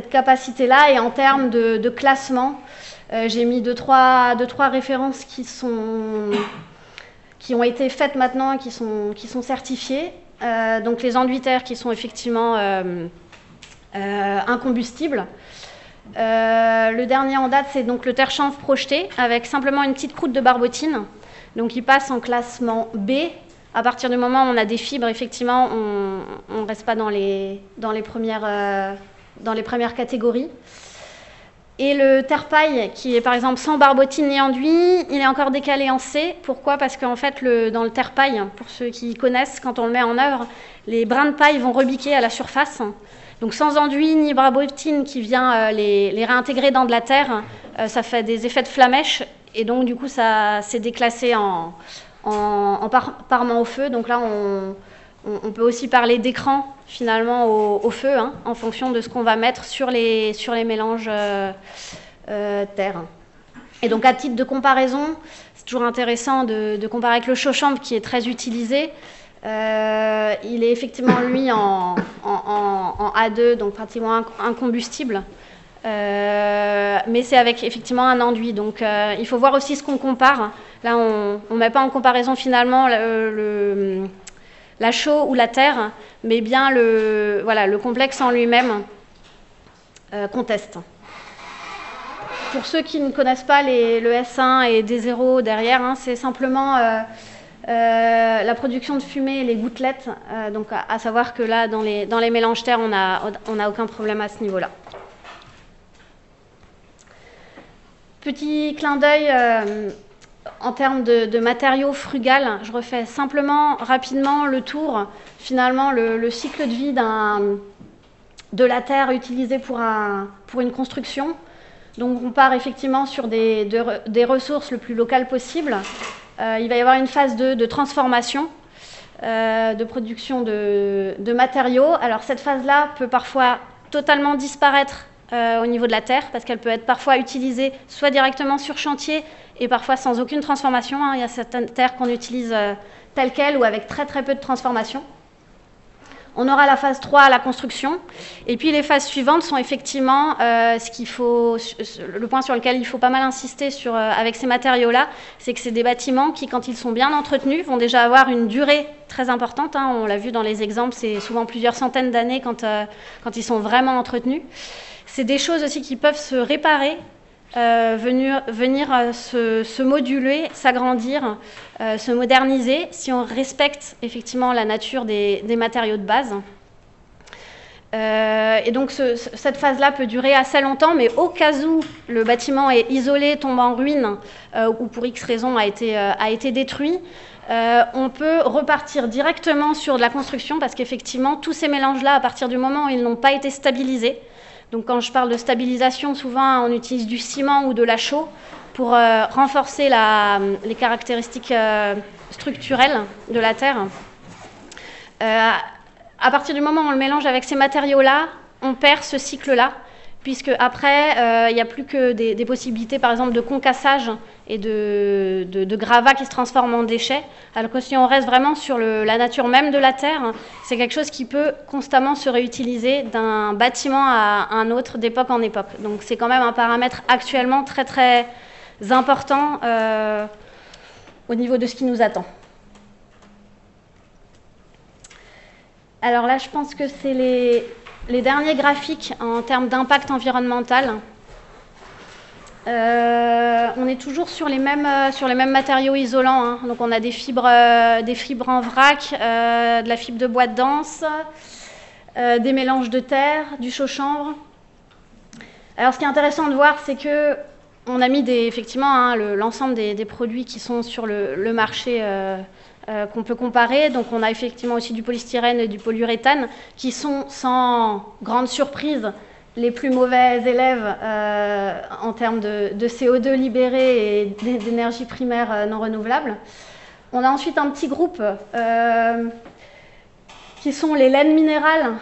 capacité-là. Et en termes de classement, j'ai mis deux, trois références qui ont été faites maintenant et qui sont certifiées. Donc les enduits terre qui sont effectivement incombustibles. Le dernier en date, c'est donc le terre-chanvre projeté avec simplement une petite croûte de barbotine. Donc il passe en classement B. À partir du moment où on a des fibres, effectivement, on ne reste pas dans les premières catégories. Et le terre-paille, qui est par exemple sans barbotine ni enduit, il est encore décalé en C. Pourquoi ? Parce qu'en fait, dans le terre-paille, pour ceux qui connaissent, quand on le met en œuvre, les brins de paille vont rebiquer à la surface. Donc sans enduit ni barbotine qui vient les réintégrer dans de la terre, ça fait des effets de flamèche. Et donc du coup, ça s'est déclassé en parement au feu. Donc là, on peut aussi parler d'écran finalement au feu, hein, en fonction de ce qu'on va mettre sur les mélanges terre. Et donc à titre de comparaison, c'est toujours intéressant de comparer avec le chaux-chanvre qui est très utilisé. Il est effectivement lui en A2, donc pratiquement incombustible. Mais c'est avec effectivement un enduit. Donc il faut voir aussi ce qu'on compare. Là, on ne met pas en comparaison finalement la chaux ou la terre, mais bien le complexe en lui-même qu'on teste. Pour ceux qui ne connaissent pas le S1 et D0 derrière, hein, c'est simplement la production de fumée et les gouttelettes. Donc à savoir que là, dans les mélanges terre, on n'a aucun problème à ce niveau-là. Petit clin d'œil en termes de matériaux frugales, je refais simplement rapidement le tour, finalement le cycle de vie de la terre utilisée pour une construction. Donc on part effectivement sur des ressources le plus locales possible. Il va y avoir une phase de transformation, de production de matériaux. Alors cette phase-là peut parfois totalement disparaître au niveau de la terre, parce qu'elle peut être parfois utilisée soit directement sur chantier et parfois sans aucune transformation. Hein. Il y a certaines terres qu'on utilise telles quelles ou avec très très peu de transformation. On aura la phase 3, la construction. Et puis les phases suivantes sont effectivement le point sur lequel il faut pas mal insister avec ces matériaux-là, c'est que c'est des bâtiments qui, quand ils sont bien entretenus, vont déjà avoir une durée très importante. Hein. On l'a vu dans les exemples, c'est souvent plusieurs centaines d'années quand ils sont vraiment entretenus. C'est des choses aussi qui peuvent se réparer, venir se moduler, s'agrandir, se moderniser si on respecte effectivement la nature des matériaux de base. Et donc cette phase-là peut durer assez longtemps, mais au cas où le bâtiment est isolé, tombe en ruine ou pour X raison a été détruit, on peut repartir directement sur de la construction parce qu'effectivement tous ces mélanges-là, à partir du moment où ils n'ont pas été stabilisés, donc quand je parle de stabilisation, souvent on utilise du ciment ou de la chaux pour renforcer les caractéristiques structurelles de la terre. À partir du moment où on le mélange avec ces matériaux-là, on perd ce cycle-là, puisque après, il n'y a plus que des possibilités, par exemple, de concassage et de gravats qui se transforment en déchets, alors que si on reste vraiment sur la nature même de la terre, c'est quelque chose qui peut constamment se réutiliser d'un bâtiment à un autre, d'époque en époque. Donc c'est quand même un paramètre actuellement très très important au niveau de ce qui nous attend. Alors là, je pense que c'est les derniers graphiques en termes d'impact environnemental. On est toujours sur les mêmes matériaux isolants. Hein. Donc on a des fibres en vrac, de la fibre de bois de danse, des mélanges de terre, du chaud-chanvre. Alors ce qui est intéressant de voir, c'est que on a mis effectivement l'ensemble des produits qui sont sur le marché qu'on peut comparer. Donc on a effectivement aussi du polystyrène et du polyuréthane qui sont sans grande surprise les plus mauvais élèves en termes de CO2 libéré et d'énergie primaire non renouvelable. On a ensuite un petit groupe qui sont les laines minérales,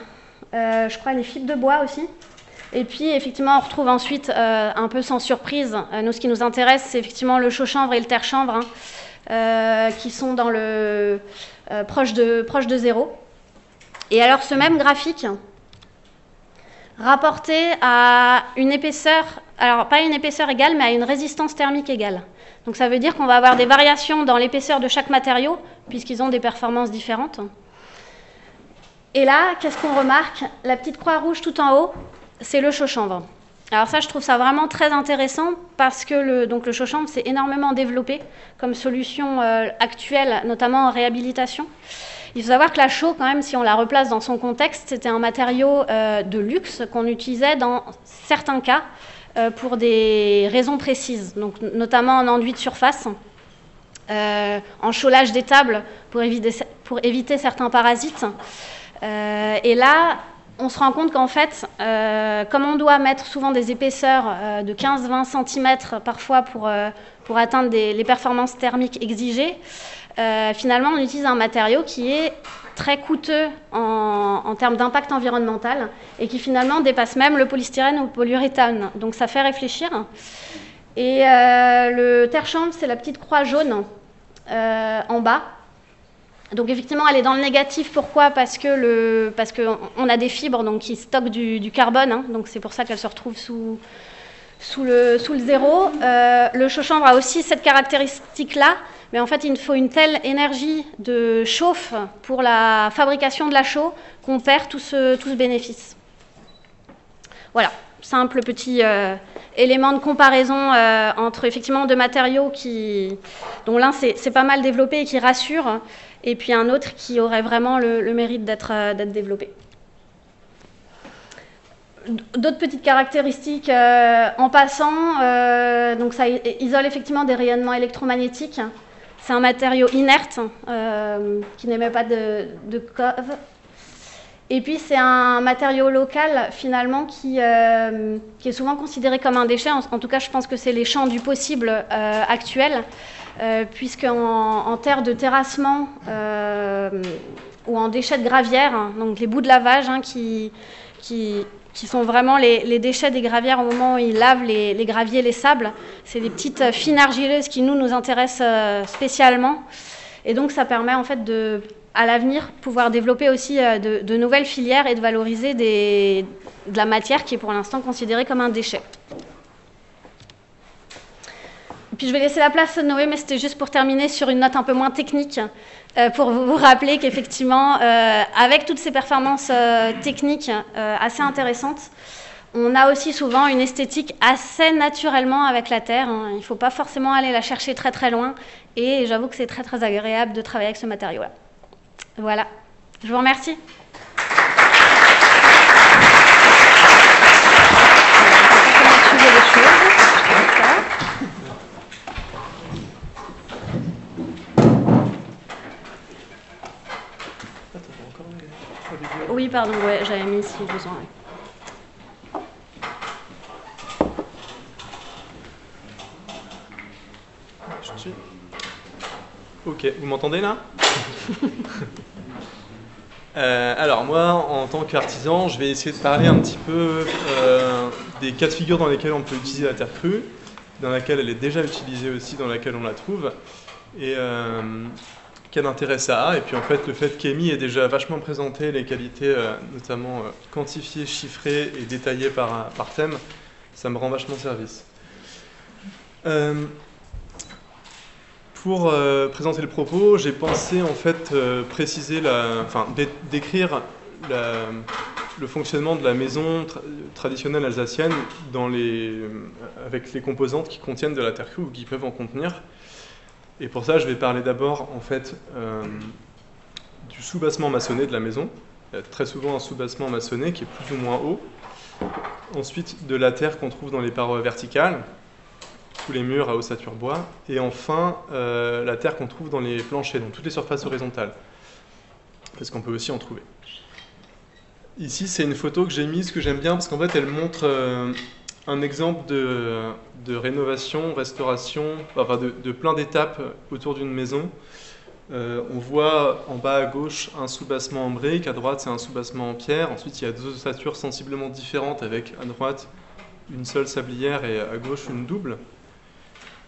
je crois les fibres de bois aussi. Et puis, effectivement, on retrouve ensuite, un peu sans surprise, nous, ce qui nous intéresse, c'est effectivement le chaux-chanvre et le terre-chanvre, qui sont dans proche de zéro. Et alors, ce même graphique, rapporté à une épaisseur, alors pas une épaisseur égale, mais à une résistance thermique égale. Donc, ça veut dire qu'on va avoir des variations dans l'épaisseur de chaque matériau, puisqu'ils ont des performances différentes. Et là, qu'est-ce qu'on remarque? La petite croix rouge tout en haut, c'est le chaux-chanvre. Alors ça, je trouve ça vraiment très intéressant parce que le chaux-chanvre s'est énormément développé comme solution actuelle, notamment en réhabilitation. Il faut savoir que la chaux, quand même, si on la replace dans son contexte, c'était un matériau de luxe qu'on utilisait dans certains cas pour des raisons précises, donc notamment en enduit de surface, en chaulage des tables pour éviter certains parasites. Et là, on se rend compte qu'en fait, comme on doit mettre souvent des épaisseurs de 15-20 cm parfois pour atteindre les performances thermiques exigées, finalement, on utilise un matériau qui est très coûteux en termes d'impact environnemental et qui finalement dépasse même le polystyrène ou le polyuréthane. Donc ça fait réfléchir. Et le terre-chanvre, c'est la petite croix jaune en bas. Donc effectivement, elle est dans le négatif. Pourquoi? Parce qu'on a des fibres donc, qui stockent du carbone. Hein, donc c'est pour ça qu'elle se retrouve sous le zéro. Le chaux-chanvre a aussi cette caractéristique-là. Mais en fait, il faut une telle énergie de chauffe pour la fabrication de la chaux qu'on perd tout ce bénéfice. Voilà, simple petit élément de comparaison entre effectivement deux matériaux dont l'un c'est pas mal développé et qui rassure, et puis un autre qui aurait vraiment le mérite d'être développé. D'autres petites caractéristiques en passant, donc ça isole effectivement des rayonnements électromagnétiques. C'est un matériau inerte qui n'émet pas de cove. Et puis c'est un matériau local finalement qui est souvent considéré comme un déchet. En tout cas, je pense que c'est les champs du possible actuels, puisqu'en terre de terrassement ou en déchets de gravière, hein, donc les bouts de lavage hein, qui sont vraiment les déchets des gravières au moment où ils lavent les graviers, les sables. C'est des petites fines argileuses qui nous intéressent spécialement. Et donc ça permet en fait à l'avenir pouvoir développer aussi de nouvelles filières et de valoriser de la matière qui est pour l'instant considérée comme un déchet. Et puis je vais laisser la place à Noé, mais c'était juste pour terminer sur une note un peu moins technique, pour vous rappeler qu'effectivement, avec toutes ces performances techniques assez intéressantes, on a aussi souvent une esthétique assez naturellement avec la terre. Hein. Il ne faut pas forcément aller la chercher très très loin, et j'avoue que c'est très très agréable de travailler avec ce matériau-là. Voilà, je vous remercie. Oui, pardon, ouais, j'avais mis si besoin. Ouais. Ok, vous m'entendez là? Alors moi, en tant qu'artisan, je vais essayer de parler un petit peu des cas de figure dans lesquels on peut utiliser la terre crue, dans laquelle elle est déjà utilisée aussi, dans laquelle on la trouve, et quel intérêt ça a. Et puis en fait, le fait qu'EMI ait déjà vachement présenté les qualités, notamment quantifiées, chiffrées et détaillées par thème, ça me rend vachement service. Pour présenter le propos, j'ai pensé en fait décrire le fonctionnement de la maison traditionnelle alsacienne avec les composantes qui contiennent de la terre crue ou qui peuvent en contenir. Et pour ça, je vais parler d'abord en fait du soubassement maçonné de la maison, Il y a très souvent un soubassement maçonné qui est plus ou moins haut. Ensuite, de la terre qu'on trouve dans les parois verticales, tous les murs à ossature bois. Et enfin, la terre qu'on trouve dans les planchers, donc toutes les surfaces horizontales. Parce qu'on peut aussi en trouver. Ici, c'est une photo que j'ai mise, que j'aime bien, parce qu'en fait, elle montre un exemple de rénovation, restauration, enfin de plein d'étapes autour d'une maison. On voit en bas à gauche un soubassement en briques, à droite c'est un soubassement en pierre, ensuite il y a deux ossatures sensiblement différentes avec à droite une seule sablière et à gauche une double.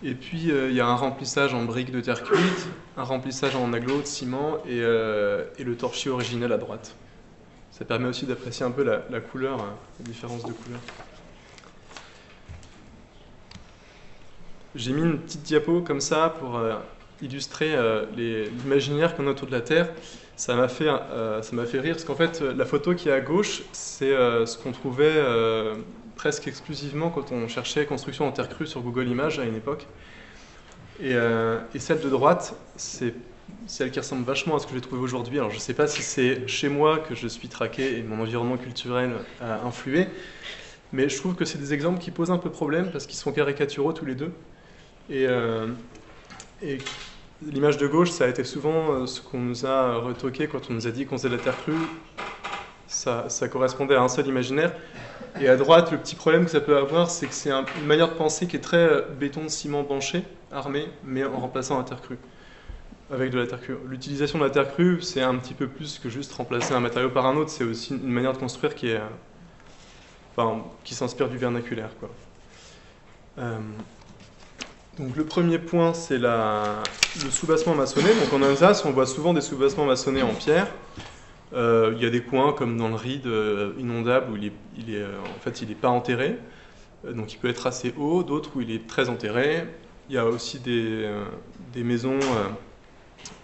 Et puis il y a un remplissage en briques de terre cuite, un remplissage en agglomérate de ciment et le torchis originel à droite. Ça permet aussi d'apprécier un peu la couleur, la différence de couleur. J'ai mis une petite diapo comme ça pour illustrer l'imaginaire qu'on a autour de la Terre. Ça m'a fait rire, parce qu'en fait, la photo qui est à gauche, c'est ce qu'on trouvait presque exclusivement quand on cherchait construction en terre crue sur Google Images à une époque. Et celle de droite, c'est celle qui ressemble vachement à ce que j'ai trouvé aujourd'hui. Alors je ne sais pas si c'est chez moi que je suis traqué et mon environnement culturel a influé, mais je trouve que c'est des exemples qui posent un peu problème parce qu'ils sont caricaturaux tous les deux. Et l'image de gauche, ça a été souvent ce qu'on nous a retoqué quand on nous a dit qu'on faisait de la terre crue. Ça correspondait à un seul imaginaire. Et à droite, le petit problème que ça peut avoir, c'est que c'est une manière de penser qui est très béton, ciment, banché, armé, mais en remplaçant la terre crue. Avec de la terre crue. L'utilisation de la terre crue, c'est un petit peu plus que juste remplacer un matériau par un autre. C'est aussi une manière de construire qui s'inspire du vernaculaire, quoi. Donc le premier point, c'est le soubassement maçonné. Donc en Alsace, on voit souvent des soubassements maçonnés en pierre. Il y a des coins comme dans le Ride inondable où il est pas enterré, donc il peut être assez haut, d'autres où il est très enterré. Il y a aussi des maisons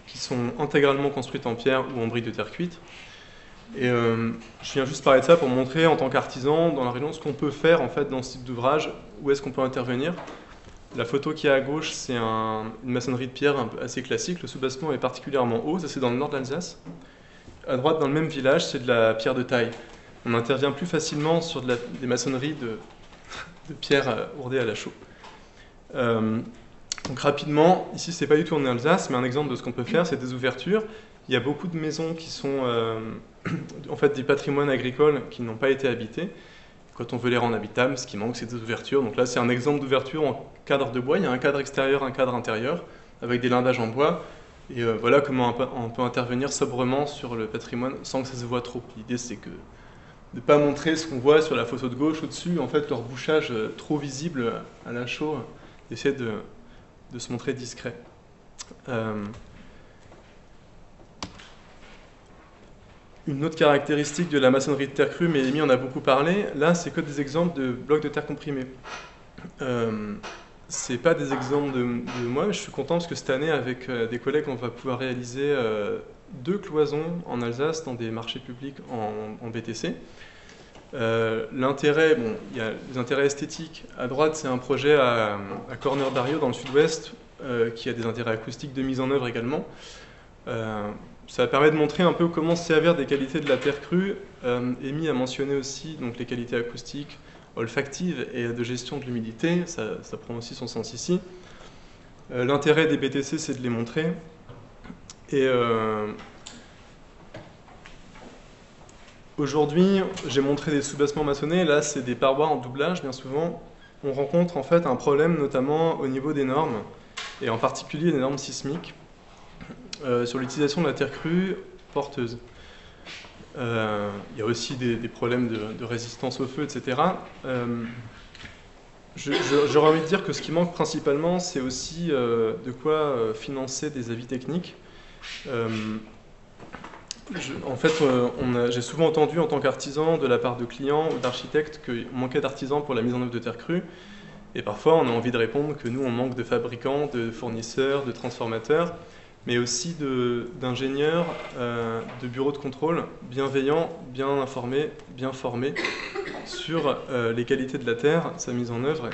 qui sont intégralement construites en pierre ou en briques de terre cuite. Et je viens juste parler de ça pour montrer en tant qu'artisan dans la région ce qu'on peut faire en fait dans ce type d'ouvrage, où est-ce qu'on peut intervenir. La photo qui est à gauche, c'est une maçonnerie de pierre assez classique. Le soubassement est particulièrement haut, ça c'est dans le nord de l'Alsace. À droite, dans le même village, c'est de la pierre de taille. On intervient plus facilement sur des maçonneries de pierre ourdée à la chaux. Donc rapidement, ici c'est pas du tout en Alsace, mais un exemple de ce qu'on peut faire, c'est des ouvertures. Il y a beaucoup de maisons qui sont en fait des patrimoines agricoles qui n'ont pas été habités. Quand on veut les rendre habitables, ce qui manque, c'est des ouvertures. Donc là, c'est un exemple d'ouverture en cadre de bois. Il y a un cadre extérieur, un cadre intérieur, avec des lindages en bois. Et voilà comment on peut intervenir sobrement sur le patrimoine sans que ça se voit trop. L'idée, c'est de ne pas montrer ce qu'on voit sur la photo de gauche au-dessus, en fait, leur bouchage trop visible à la chaux, essayer de se montrer discret. Une autre caractéristique de la maçonnerie de terre crue, mais Amy en a beaucoup parlé, là c'est que des exemples de blocs de terre comprimés. C'est pas des exemples de moi, mais je suis content parce que cette année avec des collègues on va pouvoir réaliser 2 cloisons en Alsace dans des marchés publics en BTC. L'intérêt, bon, il y a les intérêts esthétiques. À droite c'est un projet à Corner d'Ario dans le sud-ouest qui a des intérêts acoustiques de mise en œuvre également. Ça permet de montrer un peu comment se servir des qualités de la terre crue. Amy a mentionné aussi donc, les qualités acoustiques, olfactives et de gestion de l'humidité. Ça prend aussi son sens ici. L'intérêt des BTC, c'est de les montrer. Et aujourd'hui, j'ai montré des soubassements maçonnés. Là, c'est des parois en doublage, bien souvent. On rencontre en fait un problème, notamment au niveau des normes, et en particulier des normes sismiques. Sur l'utilisation de la terre crue porteuse. Il y a aussi des problèmes de résistance au feu, etc. J'aurais envie de dire que ce qui manque principalement, c'est aussi de quoi financer des avis techniques. En fait, j'ai souvent entendu en tant qu'artisan de la part de clients ou d'architectes qu'il manquait d'artisans pour la mise en œuvre de terre crue. Et parfois, on a envie de répondre que nous, on manque de fabricants, de fournisseurs, de transformateurs, mais aussi d'ingénieurs, de bureaux de contrôle bienveillants, bien informés, bien formés sur les qualités de la terre, sa mise en œuvre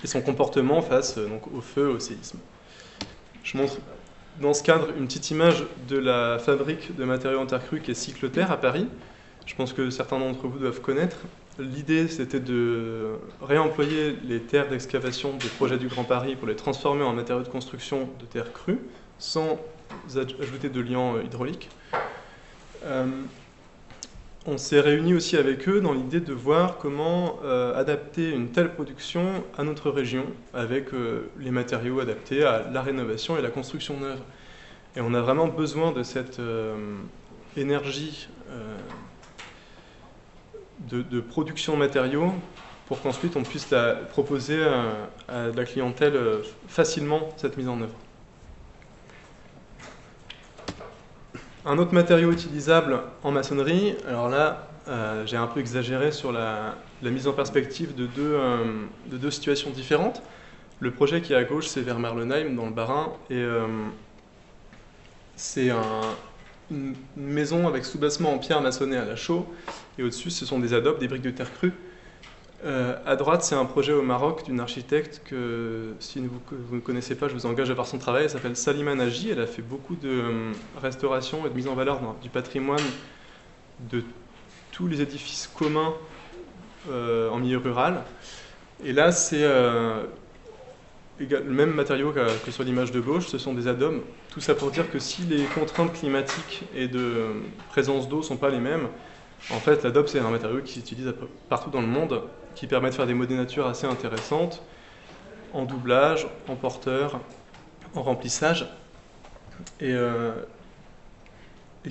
et son comportement face donc, au feu, au séisme. Je montre dans ce cadre une petite image de la fabrique de matériaux en terre crue qui est Cycleterre à Paris. Je pense que certains d'entre vous doivent connaître. L'idée, c'était de réemployer les terres d'excavation des projets du Grand Paris pour les transformer en matériaux de construction de terre crue, sans ajouter de liant hydraulique. On s'est réunis aussi avec eux dans l'idée de voir comment adapter une telle production à notre région, avec les matériaux adaptés à la rénovation et la construction neuve. Et on a vraiment besoin de cette énergie de production de matériaux pour qu'ensuite on puisse proposer à la clientèle facilement cette mise en œuvre. Un autre matériau utilisable en maçonnerie, alors là j'ai un peu exagéré sur la mise en perspective de deux situations différentes. Le projet qui est à gauche, c'est vers Merlenheim dans le Bas-Rhin, et c'est une maison avec sous-bassement en pierre maçonnée à la chaux, et au-dessus ce sont des adobes, des briques de terre crue. À droite, c'est un projet au Maroc d'une architecte que, si vous ne connaissez pas, je vous engage à voir son travail. Elle s'appelle Salima Naji. Elle a fait beaucoup de restauration et de mise en valeur du patrimoine de tous les édifices communs en milieu rural. Et là, c'est le même matériau que sur l'image de gauche, ce sont des adobes. Tout ça pour dire que si les contraintes climatiques et de présence d'eau ne sont pas les mêmes, en fait, l'adobe, c'est un matériau qui s'utilise partout dans le monde, qui permet de faire des modénatures assez intéressantes, en doublage, en porteur, en remplissage, et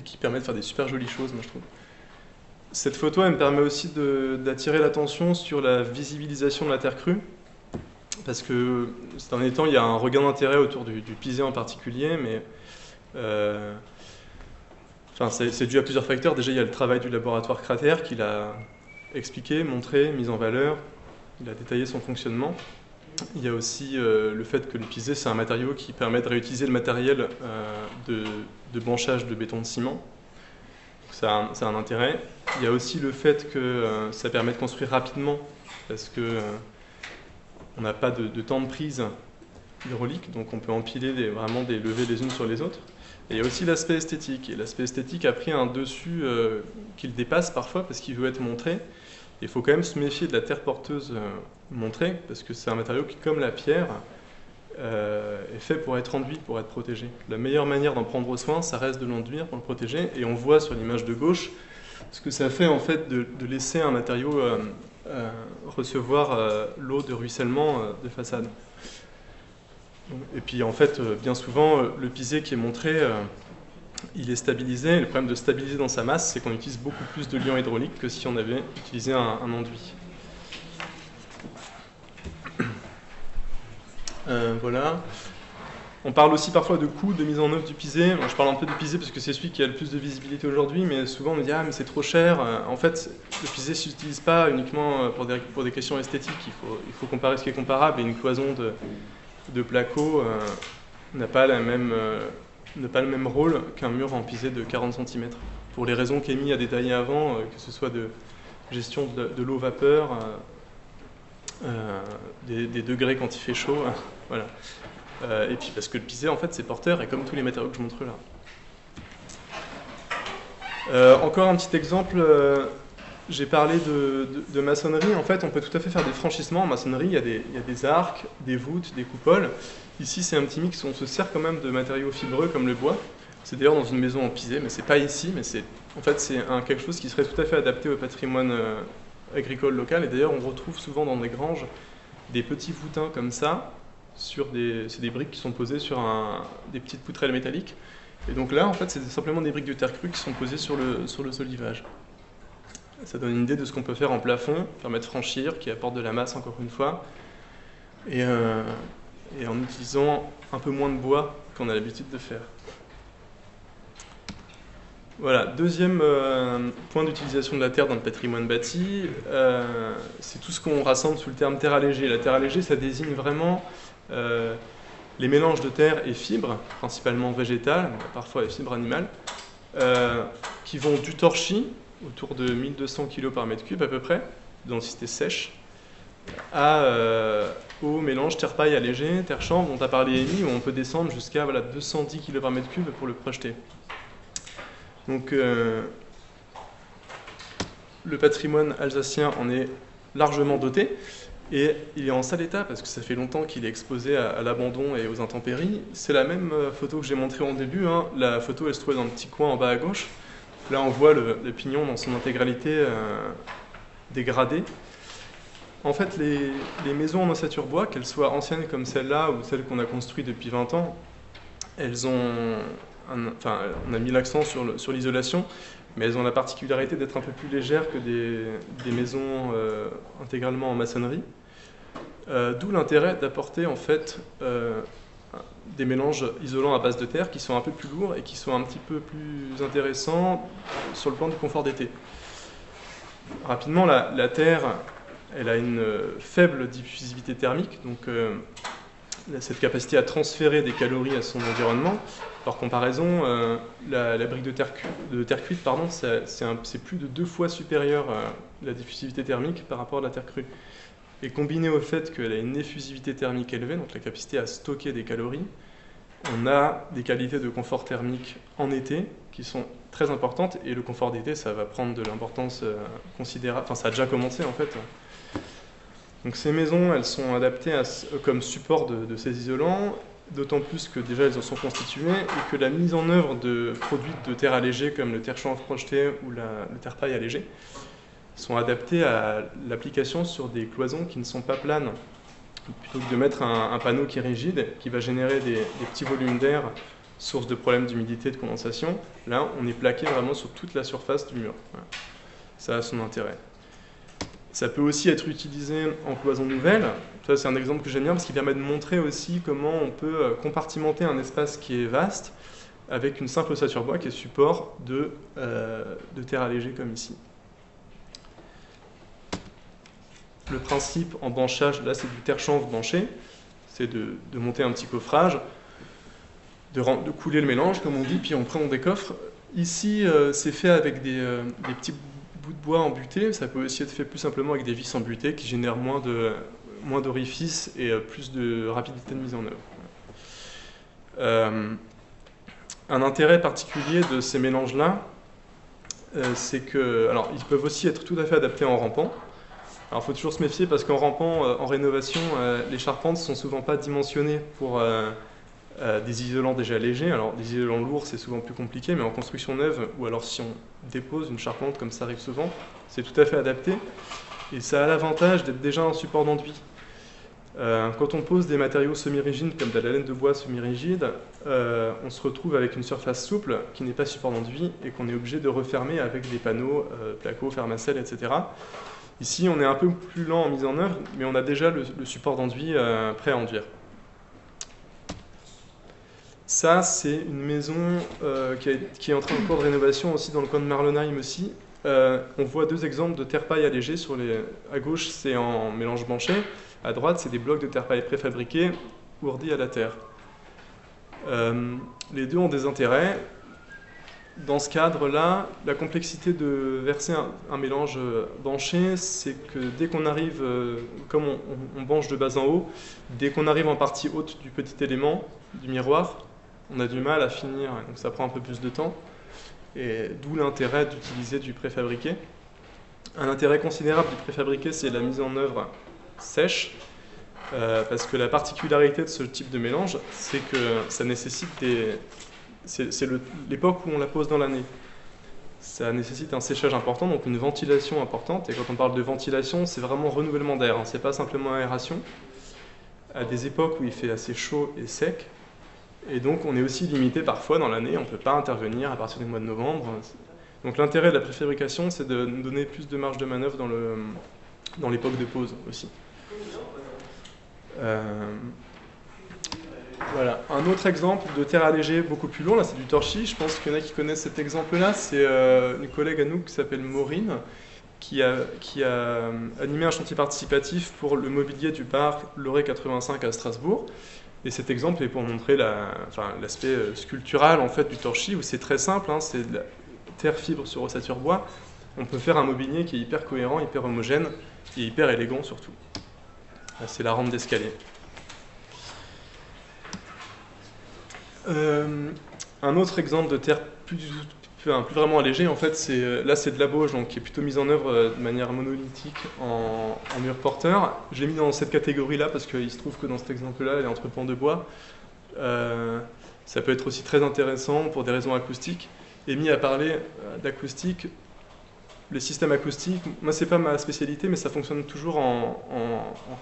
qui permet de faire des super jolies choses, moi je trouve. Cette photo, elle me permet aussi d'attirer l'attention sur la visibilisation de la terre crue, parce que ces derniers temps, il y a un regain d'intérêt autour du pisé en particulier, mais c'est dû à plusieurs facteurs. Déjà, il y a le travail du laboratoire Cratère qu'il a expliqué, montré, mis en valeur. Il a détaillé son fonctionnement. Il y a aussi le fait que le pisé, c'est un matériau qui permet de réutiliser le matériel de branchage de béton de ciment. Ça a un intérêt. Il y a aussi le fait que ça permet de construire rapidement, parce que on n'a pas de temps de prise hydraulique, donc on peut empiler vraiment des levées les unes sur les autres. Et il y a aussi l'aspect esthétique. Et l'aspect esthétique a pris un dessus qu'il dépasse parfois parce qu'il veut être montré. Il faut quand même se méfier de la terre porteuse montrée, parce que c'est un matériau qui, comme la pierre, est fait pour être enduit, pour être protégé. La meilleure manière d'en prendre soin, ça reste de l'enduire pour le protéger. Et on voit sur l'image de gauche ce que ça fait en fait de laisser un matériau recevoir l'eau de ruissellement de façade. Et puis en fait, bien souvent, le pisé qui est montré, il est stabilisé. Et le problème de stabiliser dans sa masse, c'est qu'on utilise beaucoup plus de liant hydraulique que si on avait utilisé un enduit. Voilà. On parle aussi parfois de coûts de mise en œuvre du pisé. Moi, je parle un peu du pisé parce que c'est celui qui a le plus de visibilité aujourd'hui, mais souvent on me dit « Ah, mais c'est trop cher ». En fait, le pisé ne s'utilise pas uniquement pour des questions esthétiques. Il faut comparer ce qui est comparable, et une cloison de placo n'a pas le même rôle qu'un mur en pisé de 40 cm. Pour les raisons qu'Amy a détaillées avant, que ce soit de gestion de l'eau-vapeur, des degrés quand il fait chaud, voilà. Et puis parce que le pisé, en fait, c'est porteur, et comme tous les matériaux que je montre là. Encore un petit exemple, j'ai parlé de maçonnerie. En fait, on peut tout à fait faire des franchissements en maçonnerie. Il y a des arcs, des voûtes, des coupoles. Ici, c'est un petit mix, on se sert quand même de matériaux fibreux comme le bois. C'est d'ailleurs dans une maison en pisé, mais c'est pas ici, mais c'est quelque chose qui serait tout à fait adapté au patrimoine agricole local. Et d'ailleurs, on retrouve souvent dans des granges des petits voûtins comme ça, c'est des briques qui sont posées sur des petites poutrelles métalliques. Et donc là, en fait, c'est simplement des briques de terre crue qui sont posées sur le solivage. Ça donne une idée de ce qu'on peut faire en plafond, permet de franchir, qui apporte de la masse encore une fois, et en utilisant un peu moins de bois qu'on a l'habitude de faire. Voilà, deuxième point d'utilisation de la terre dans le patrimoine bâti, c'est tout ce qu'on rassemble sous le terme terre allégée. La terre allégée, ça désigne vraiment les mélanges de terre et fibres, principalement végétales, parfois les fibres animales, qui vont du torchis, autour de 1200 kg par mètre cube à peu près, de densité sèche, au mélange terre-paille allégé, terre-chanvre, dont a parlé Amy, où on peut descendre jusqu'à 210 kg par mètre cube pour le projeter. Donc le patrimoine alsacien en est largement doté, et il est en sale état parce que ça fait longtemps qu'il est exposé à l'abandon et aux intempéries. C'est la même photo que j'ai montrée en début, hein. La photo elle se trouve dans le petit coin en bas à gauche. Là on voit le pignon dans son intégralité dégradé. En fait, les maisons en ossature bois, qu'elles soient anciennes comme celle-là ou celles qu'on a construites depuis 20 ans, elles ont on a mis l'accent sur l'isolation, mais elles ont la particularité d'être un peu plus légères que des maisons intégralement en maçonnerie. D'où l'intérêt d'apporter en fait des mélanges isolants à base de terre qui sont un peu plus lourds et qui sont un petit peu plus intéressants sur le plan du confort d'été. Rapidement, la terre, elle a une faible diffusivité thermique, donc cette capacité à transférer des calories à son environnement. Par comparaison, la brique de terre cuite, c'est plus de 2 fois supérieur la diffusivité thermique par rapport à la terre crue. Et combiné au fait qu'elle a une effusivité thermique élevée, donc la capacité à stocker des calories, on a des qualités de confort thermique en été qui sont très importantes, et le confort d'été, ça va prendre de l'importance considérable, enfin ça a déjà commencé en fait. Donc ces maisons, elles sont adaptées comme support de ces isolants, d'autant plus que déjà elles en sont constituées, et que la mise en œuvre de produits de terre allégée comme le terre-chanvre projeté ou le terre-paille allégé sont adaptés à l'application sur des cloisons qui ne sont pas planes. Plutôt que de mettre un panneau qui est rigide, qui va générer des petits volumes d'air, source de problèmes d'humidité et de condensation, là on est plaqué vraiment sur toute la surface du mur. Voilà. Ça a son intérêt. Ça peut aussi être utilisé en cloison nouvelle. Ça, c'est un exemple que j'aime bien parce qu'il permet de montrer aussi comment on peut compartimenter un espace qui est vaste avec une simple ossature bois qui est support de terre allégée comme ici. Le principe en banchage, là c'est du terre-chanvre banché, c'est de monter un petit coffrage, de couler le mélange comme on dit, puis on décoffre. Ici c'est fait avec des petits bouts de bois embutés, ça peut aussi être fait plus simplement avec des vis embutées qui génèrent moins d'orifices et plus de rapidité de mise en œuvre. Un intérêt particulier de ces mélanges-là, c'est que, alors ils peuvent aussi être tout à fait adaptés en rampant. Alors il faut toujours se méfier parce qu'en rampant, en rénovation, les charpentes ne sont souvent pas dimensionnées pour des isolants déjà légers. Alors des isolants lourds, c'est souvent plus compliqué, mais en construction neuve, ou alors si on dépose une charpente, comme ça arrive souvent, c'est tout à fait adapté. Et ça a l'avantage d'être déjà un support d'enduit. Quand on pose des matériaux semi-rigides, comme de la laine de bois semi-rigide, on se retrouve avec une surface souple qui n'est pas support d'enduit et qu'on est obligé de refermer avec des panneaux, placo, fermacelle, etc. Ici, on est un peu plus lent en mise en œuvre, mais on a déjà le support d'enduit prêt à enduire. Ça, c'est une maison qui est en train de cours de rénovation aussi dans le coin de Marlenheim aussi. On voit 2 exemples de terre-paille allégée. À gauche, c'est en mélange banché. À droite, c'est des blocs de terre-paille préfabriqués, ourdis à la terre. Les deux ont des intérêts. Dans ce cadre-là, la complexité de verser un mélange banché, c'est que dès qu'on arrive, comme on banche de bas en haut, dès qu'on arrive en partie haute du petit élément, du miroir, on a du mal à finir, donc ça prend un peu plus de temps, et d'où l'intérêt d'utiliser du préfabriqué. Un intérêt considérable du préfabriqué, c'est la mise en œuvre sèche, parce que la particularité de ce type de mélange, c'est que ça nécessite c'est l'époque où on la pose dans l'année. Ça nécessite un séchage important, donc une ventilation importante. Et quand on parle de ventilation, c'est vraiment renouvellement d'air, hein. C'est pas simplement aération. À des époques où il fait assez chaud et sec. Et donc on est aussi limité parfois dans l'année, on ne peut pas intervenir à partir du mois de novembre. Donc l'intérêt de la préfabrication, c'est de nous donner plus de marge de manœuvre dans l'époque de pose aussi. Voilà, un autre exemple de terre allégée beaucoup plus long, là c'est du torchis, je pense qu'il y en a qui connaissent cet exemple-là, c'est une collègue à nous qui s'appelle Maureen, qui a animé un chantier participatif pour le mobilier du parc Loré 85 à Strasbourg. Et cet exemple est pour montrer l'aspect sculptural en fait, du torchis, où c'est très simple, hein, c'est de la terre fibre sur ossature bois. On peut faire un mobilier qui est hyper cohérent, hyper homogène et hyper élégant surtout. C'est la rampe d'escalier. Un autre exemple de terre plus vraiment allégée, en fait, là c'est de la bauge, donc qui est plutôt mise en œuvre de manière monolithique en mur porteur. Je l'ai mis dans cette catégorie-là parce qu'il se trouve que dans cet exemple-là, elle est entre pans de bois. Ça peut être aussi très intéressant pour des raisons acoustiques. Et mis à parler d'acoustique, les systèmes acoustiques, moi c'est pas ma spécialité, mais ça fonctionne toujours en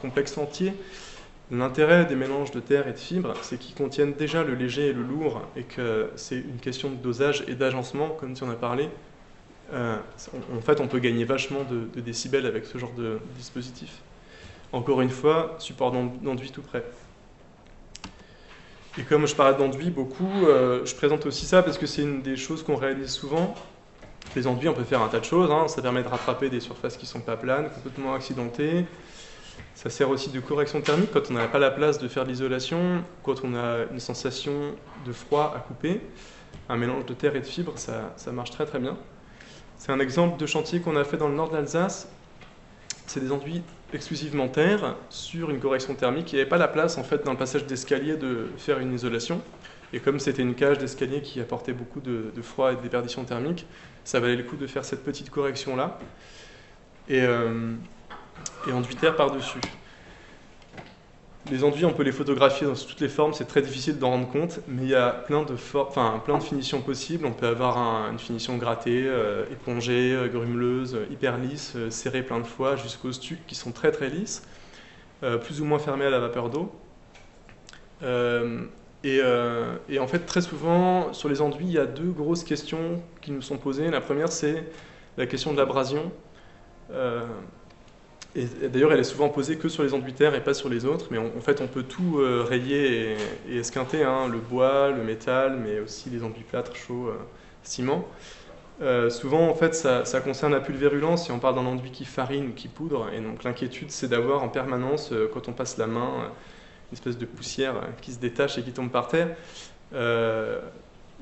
complexe entier. L'intérêt des mélanges de terre et de fibres, c'est qu'ils contiennent déjà le léger et le lourd, et que c'est une question de dosage et d'agencement, comme tu en as parlé. En fait, on peut gagner vachement de décibels avec ce genre de dispositif. Encore une fois, support d'enduit tout près. Et comme je parlais d'enduit beaucoup, je présente aussi ça parce que c'est une des choses qu'on réalise souvent. Les enduits, on peut faire un tas de choses, hein. Ça permet de rattraper des surfaces qui ne sont pas planes, complètement accidentées. Ça sert aussi de correction thermique quand on n'a pas la place de faire de l'isolation, quand on a une sensation de froid à couper. Un mélange de terre et de fibres, ça marche très très bien. C'est un exemple de chantier qu'on a fait dans le nord de l'Alsace. C'est des enduits exclusivement terre sur une correction thermique. Il n'y avait pas la place en fait dans le passage d'escalier de faire une isolation. Et comme c'était une cage d'escalier qui apportait beaucoup de froid et de déperdition thermique, ça valait le coup de faire cette petite correction là. Et enduit terre par-dessus. Les enduits, on peut les photographier dans toutes les formes, c'est très difficile d'en rendre compte, mais il y a plein de finitions possibles. On peut avoir une finition grattée, épongée, grumeleuse, hyper lisse, serrée plein de fois, jusqu'aux stucs qui sont très très lisses, plus ou moins fermés à la vapeur d'eau. Et en fait, très souvent, sur les enduits, il y a deux grosses questions qui nous sont posées. La première, c'est la question de l'abrasion. Et d'ailleurs, elle est souvent posée que sur les enduits terre et pas sur les autres, mais en fait, on peut tout rayer et esquinter, hein, le bois, le métal, mais aussi les enduits plâtre, chaux, ciment. Souvent, en fait, ça concerne la pulvérulence, et on parle d'un enduit qui farine ou qui poudre, et donc l'inquiétude, c'est d'avoir en permanence, quand on passe la main, une espèce de poussière qui se détache et qui tombe par terre.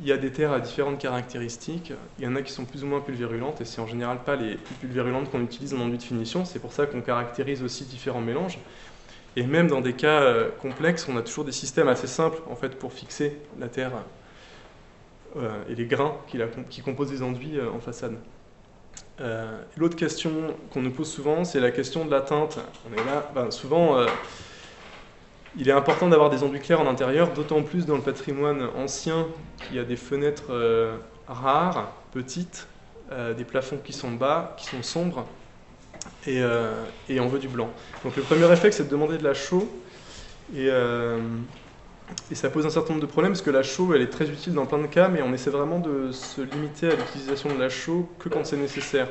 Il y a des terres à différentes caractéristiques, il y en a qui sont plus ou moins pulvérulentes, et c'est en général pas les plus pulvérulentes qu'on utilise en enduit de finition, c'est pour ça qu'on caractérise aussi différents mélanges. Et même dans des cas complexes, on a toujours des systèmes assez simples en fait, pour fixer la terre et les grains qui composent les enduits en façade. L'autre question qu'on nous pose souvent, c'est la question de la teinte. On est là, souvent... il est important d'avoir des enduits clairs en intérieur, d'autant plus dans le patrimoine ancien, qu'il y a des fenêtres rares, petites, des plafonds qui sont bas, qui sont sombres, et on veut du blanc. Donc le premier réflexe, c'est de demander de la chaux, et ça pose un certain nombre de problèmes, parce que la chaux, elle est très utile dans plein de cas, mais on essaie vraiment de se limiter à l'utilisation de la chaux que quand c'est nécessaire.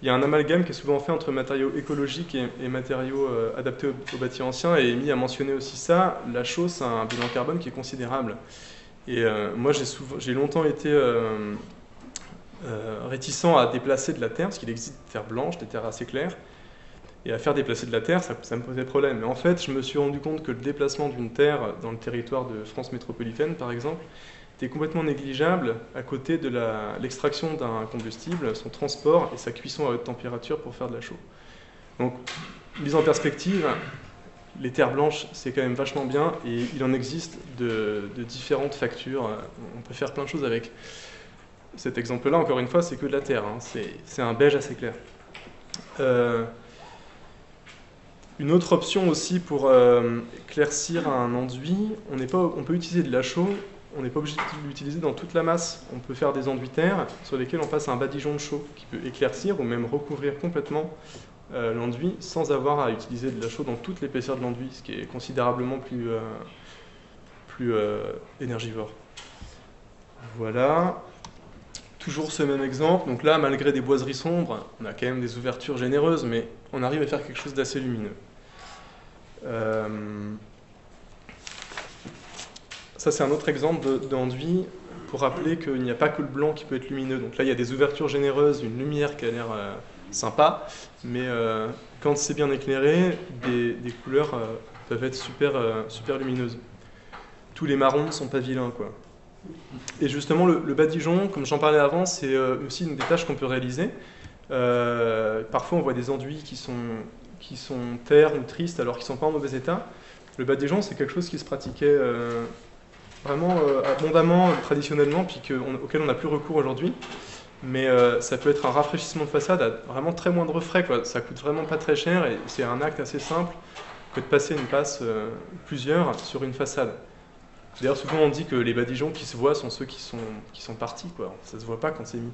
Il y a un amalgame qui est souvent fait entre matériaux écologiques et matériaux adaptés aux bâtis anciens, et Amy a mentionné aussi ça. La chaux, c'est un bilan carbone qui est considérable. Et moi, j'ai longtemps été réticent à déplacer de la terre, parce qu'il existe des terres blanches, des terres assez claires, et à faire déplacer de la terre, ça me posait problème. Mais en fait, je me suis rendu compte que le déplacement d'une terre dans le territoire de France métropolitaine, par exemple, était complètement négligeable à côté de l'extraction d'un combustible, son transport et sa cuisson à haute température pour faire de la chaux. Donc, mise en perspective, les terres blanches, c'est quand même vachement bien, et il en existe de différentes factures. On peut faire plein de choses avec. Cet exemple-là, encore une fois, c'est que de la terre, hein. C'est un beige assez clair. Une autre option aussi pour éclaircir un enduit, on peut utiliser de la chaux. On n'est pas obligé de l'utiliser dans toute la masse. On peut faire des enduits terre sur lesquels on passe un badigeon de chaux qui peut éclaircir ou même recouvrir complètement l'enduit sans avoir à utiliser de la chaux dans toute l'épaisseur de l'enduit, ce qui est considérablement plus énergivore. Voilà. Toujours ce même exemple. Donc là, malgré des boiseries sombres, on a quand même des ouvertures généreuses, mais on arrive à faire quelque chose d'assez lumineux. Ça, c'est un autre exemple d'enduit pour rappeler qu'il n'y a pas que le blanc qui peut être lumineux. Donc là, il y a des ouvertures généreuses, une lumière qui a l'air sympa, mais quand c'est bien éclairé, des couleurs peuvent être super lumineuses. Tous les marrons ne sont pas vilains, quoi. Et justement, le badigeon, comme j'en parlais avant, c'est aussi une des tâches qu'on peut réaliser. Parfois, on voit des enduits qui qui sont ternes ou tristes alors qu'ils ne sont pas en mauvais état. Le badigeon, c'est quelque chose qui se pratiquait vraiment abondamment, traditionnellement, puis auquel on n'a plus recours aujourd'hui. Mais ça peut être un rafraîchissement de façade à vraiment très moindre frais, quoi. Ça coûte vraiment pas très cher et c'est un acte assez simple que de passer une passe plusieurs sur une façade. D'ailleurs, souvent on dit que les badigeons qui se voient sont ceux qui sont partis, quoi. Ça se voit pas quand c'est mis.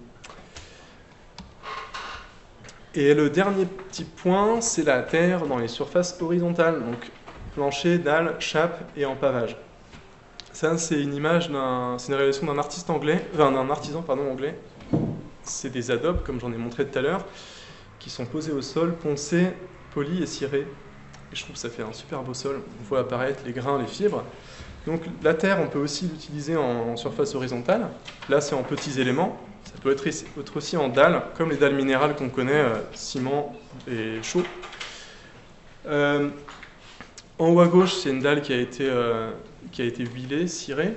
Et le dernier petit point, c'est la terre dans les surfaces horizontales, donc plancher, dalle, chape et empavage. Ça, c'est une image c'est une réalisation d'un artisan anglais. C'est des adobes, comme j'en ai montré tout à l'heure, qui sont posés au sol, poncés, polis et cirés. Et je trouve que ça fait un super beau sol. On voit apparaître les grains, les fibres. Donc la terre, on peut aussi l'utiliser en surface horizontale. Là, c'est en petits éléments. Ça peut être aussi en dalles, comme les dalles minérales qu'on connaît, ciment et chaux. En haut à gauche, c'est une dalle qui a été huilée, cirée.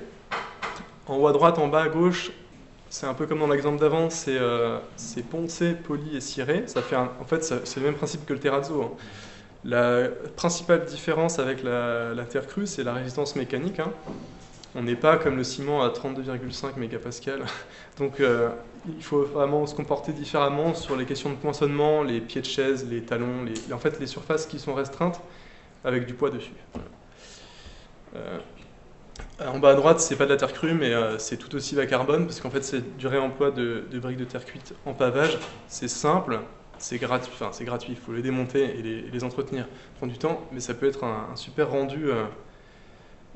En haut à droite, en bas à gauche, c'est un peu comme dans l'exemple d'avant, c'est poncé, poli et ciré. En fait, c'est le même principe que le terrazzo, hein. La principale différence avec la terre crue, c'est la résistance mécanique, hein. On n'est pas comme le ciment à 32,5 mégapascales. Donc il faut vraiment se comporter différemment sur les questions de poinçonnement, les pieds de chaise, les talons, en fait les surfaces qui sont restreintes avec du poids dessus. En bas à droite, c'est pas de la terre crue, mais c'est tout aussi bas carbone, parce qu'en fait c'est du réemploi de briques de terre cuite en pavage. C'est simple, c'est gratuit, il faut les démonter et les entretenir. Ça prend du temps, mais ça peut être un super rendu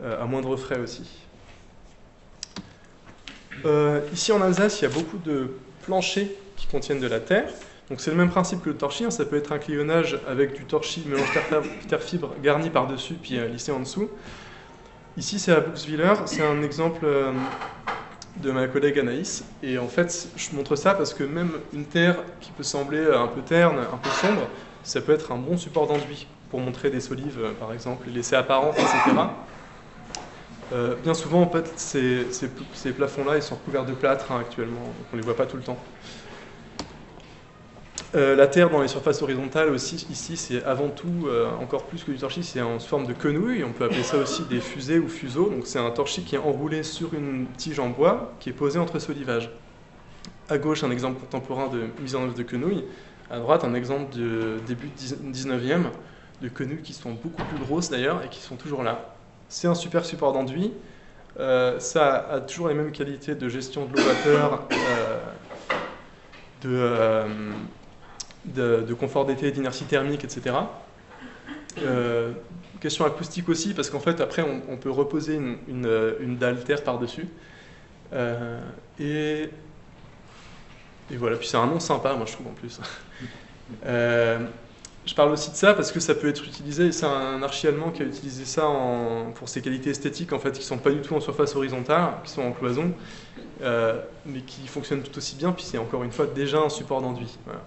à moindre frais aussi. Ici en Alsace, il y a beaucoup de planchers qui contiennent de la terre. Donc c'est le même principe que le torchis, hein. Ça peut être un clionnage avec du torchis, mélange terre-fibre garni par-dessus, puis lissé en dessous. Ici c'est à Buxwiller, c'est un exemple de ma collègue Anaïs. Et en fait, je montre ça parce que même une terre qui peut sembler un peu terne, un peu sombre, ça peut être un bon support d'enduit pour montrer des solives, par exemple, les laisser apparents, etc. Bien souvent, en fait, ces plafonds-là, ils sont recouverts de plâtre, hein, actuellement, donc on ne les voit pas tout le temps. La terre dans les surfaces horizontales aussi, ici, c'est avant tout, encore plus que du torchis, c'est en forme de quenouille. On peut appeler ça aussi des fusées ou fuseaux. Donc c'est un torchis qui est enroulé sur une tige en bois qui est posée entre solivages. À gauche, un exemple contemporain de mise en œuvre de quenouilles. À droite, un exemple de début 19e, de quenouilles qui sont beaucoup plus grosses d'ailleurs et qui sont toujours là. C'est un super support d'enduit. Ça a toujours les mêmes qualités de gestion de l'eau-vapeur, de confort d'été, d'inertie thermique, etc. Question acoustique aussi, parce qu'en fait, après, on peut reposer une dalle terre par-dessus. Et voilà, puis c'est un nom sympa, moi je trouve en plus. Je parle aussi de ça parce que ça peut être utilisé, c'est un archi-allemand qui a utilisé ça pour ses qualités esthétiques, en fait, qui ne sont pas du tout en surface horizontale, qui sont en cloison, mais qui fonctionnent tout aussi bien, puis c'est encore une fois déjà un support d'enduit. Voilà.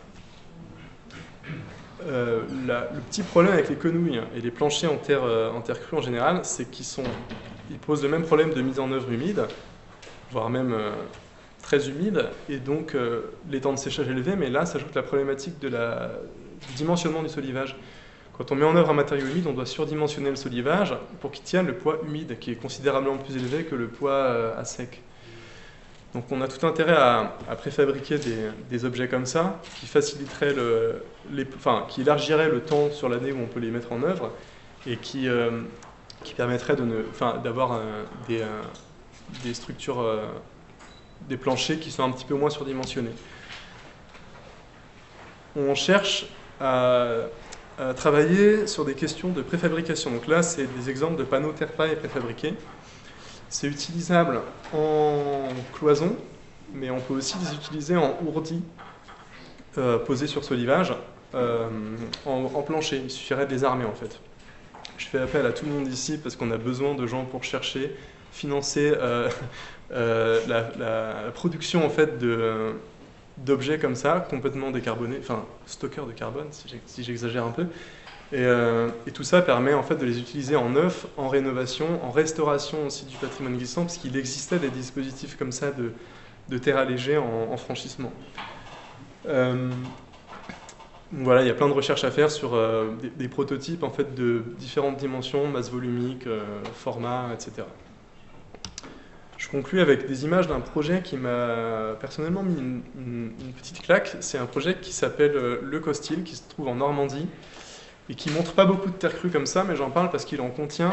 Le petit problème avec les quenouilles et les planchers en terre crue en général, c'est ils posent le même problème de mise en œuvre humide, voire même très humide, et donc les temps de séchage élevés, mais là s'ajoute la problématique du dimensionnement du solivage. Quand on met en œuvre un matériau humide, on doit surdimensionner le solivage pour qu'il tienne le poids humide, qui est considérablement plus élevé que le poids à sec. Donc on a tout intérêt à préfabriquer des objets comme ça, qui faciliteraient qui élargiraient le temps sur l'année où on peut les mettre en œuvre, et qui permettraient d'avoir des structures, des planchers qui sont un petit peu moins surdimensionnés. On cherche à travailler sur des questions de préfabrication. Donc là, c'est des exemples de panneaux terre-paille préfabriqués. C'est utilisable en cloison, mais on peut aussi les utiliser en ourdi, posés sur solivage, en plancher. Il suffirait de les armer en fait. Je fais appel à tout le monde ici parce qu'on a besoin de gens pour chercher, financer la production en fait d'objets comme ça, complètement décarbonés, enfin stockeurs de carbone si j'exagère un peu. Et tout ça permet en fait de les utiliser en neuf, en rénovation, en restauration aussi du patrimoine glissant, parce qu'il existait des dispositifs comme ça de terre allégée en franchissement. Voilà, il y a plein de recherches à faire sur des prototypes en fait, de différentes dimensions, masse volumique, format, etc. Je conclue avec des images d'un projet qui m'a personnellement mis une petite claque. C'est un projet qui s'appelle Le Costil, qui se trouve en Normandie, et qui montre pas beaucoup de terre crue comme ça, mais j'en parle parce qu'il en contient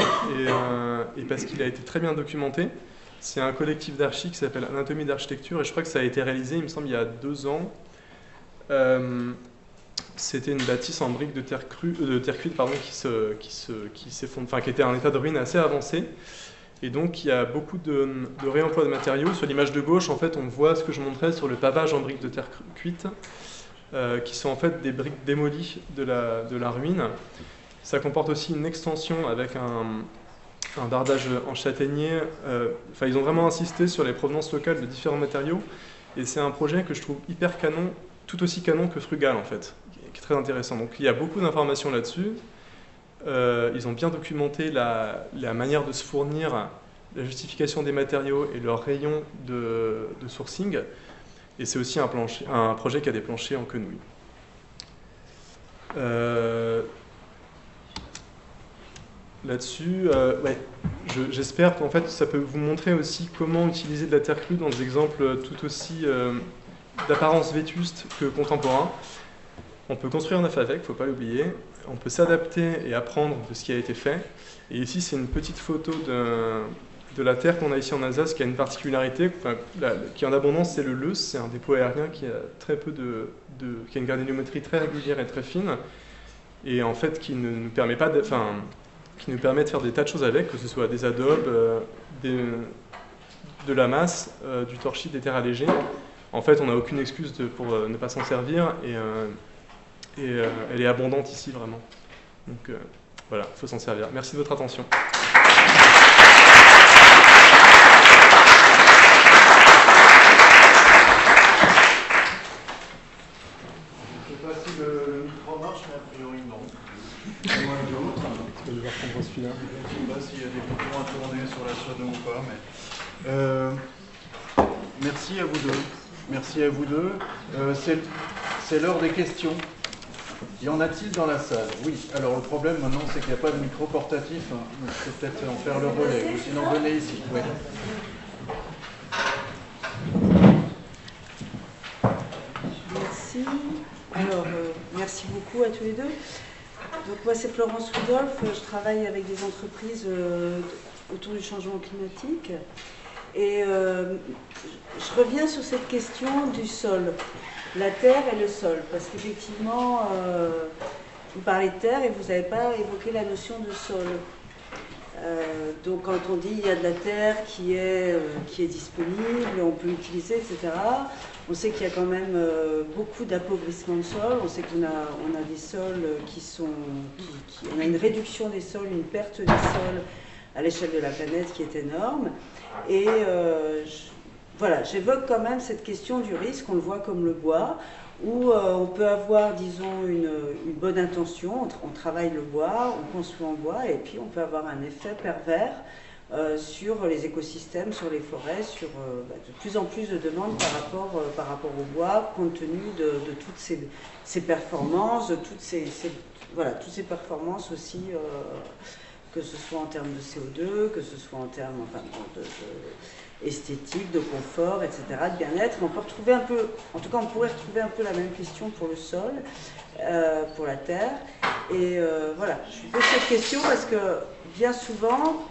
et parce qu'il a été très bien documenté. C'est un collectif d'archi qui s'appelle Anatomie d'architecture, et je crois que ça a été réalisé, il me semble, il y a 2 ans. C'était une bâtisse en briques de terre cuite, pardon, qui s'effondre, enfin qui était en état de ruine assez avancé. Et donc il y a beaucoup de réemploi de matériaux. Sur l'image de gauche, en fait, on voit ce que je montrais sur le pavage en briques de terre cuite, qui sont en fait des briques démolies de la ruine. Ça comporte aussi une extension avec un dardage en châtaignier. Enfin, ils ont vraiment insisté sur les provenances locales de différents matériaux. Et c'est un projet que je trouve hyper canon, tout aussi canon que frugal en fait, qui est très intéressant. Donc il y a beaucoup d'informations là-dessus. Ils ont bien documenté la manière de se fournir, la justification des matériaux et leur rayon de sourcing. Et c'est aussi un projet qui a des planchers en quenouille. Là-dessus, ouais, j'espère qu'en fait ça peut vous montrer aussi comment utiliser de la terre crue dans des exemples tout aussi d'apparence vétuste que contemporain. On peut construire neuf avec, il ne faut pas l'oublier. On peut s'adapter et apprendre de ce qui a été fait. Et ici, c'est une petite photo de la terre qu'on a ici en Alsace, qui a une particularité, qui est en abondance, c'est le Leuce. C'est un dépôt aérien qui a très peu qui a une granulométrie très régulière et très fine, et en fait qui ne nous permet pas qui nous permet de faire des tas de choses avec, que ce soit des adobes, de la masse, du torchis, des terres allégées. En fait, on n'a aucune excuse pour ne pas s'en servir, et elle est abondante ici, vraiment. Donc voilà, il faut s'en servir. Merci de votre attention. Je ne sais pas si le micro marche, mais a priori non. Loin de l'autre. Je vais devoir prendre celui-là. Je ne sais pas s'il y a des boutons à tourner sur la sono ou pas, mais... merci à vous deux. Merci à vous deux. C'est l'heure des questions. Y en a-t-il dans la salle? Oui. Alors le problème maintenant, c'est qu'il n'y a pas de micro portatif. Hein. Donc je peux peut-être en faire le relais. Ou sinon, venez ici. Oui. Merci. Alors, merci beaucoup à tous les deux. Donc moi, c'est Florence Rudolph. Je travaille avec des entreprises autour du changement climatique. Et je reviens sur cette question du sol. La terre et le sol, parce qu'effectivement, vous parlez de terre et vous n'avez pas évoqué la notion de sol. Donc quand on dit il y a de la terre qui est disponible, on peut l'utiliser, etc., on sait qu'il y a quand même beaucoup d'appauvrissement de sol, on sait qu'on a des sols on a une réduction des sols, une perte des sols à l'échelle de la planète qui est énorme. Et voilà, j'évoque quand même cette question du risque, on le voit comme le bois, où on peut avoir, disons, une bonne intention, on travaille le bois, on construit en bois, et puis on peut avoir un effet pervers sur les écosystèmes, sur les forêts, sur de plus en plus de demandes par rapport au bois, compte tenu de toutes ces performances, de toutes ces performances aussi, que ce soit en termes de CO2, que ce soit en termes esthétique, de confort, etc., de bien-être. On peut retrouver un peu, en tout cas on pourrait retrouver un peu la même question pour le sol, pour la terre. Et voilà, je pose cette question parce que bien souvent,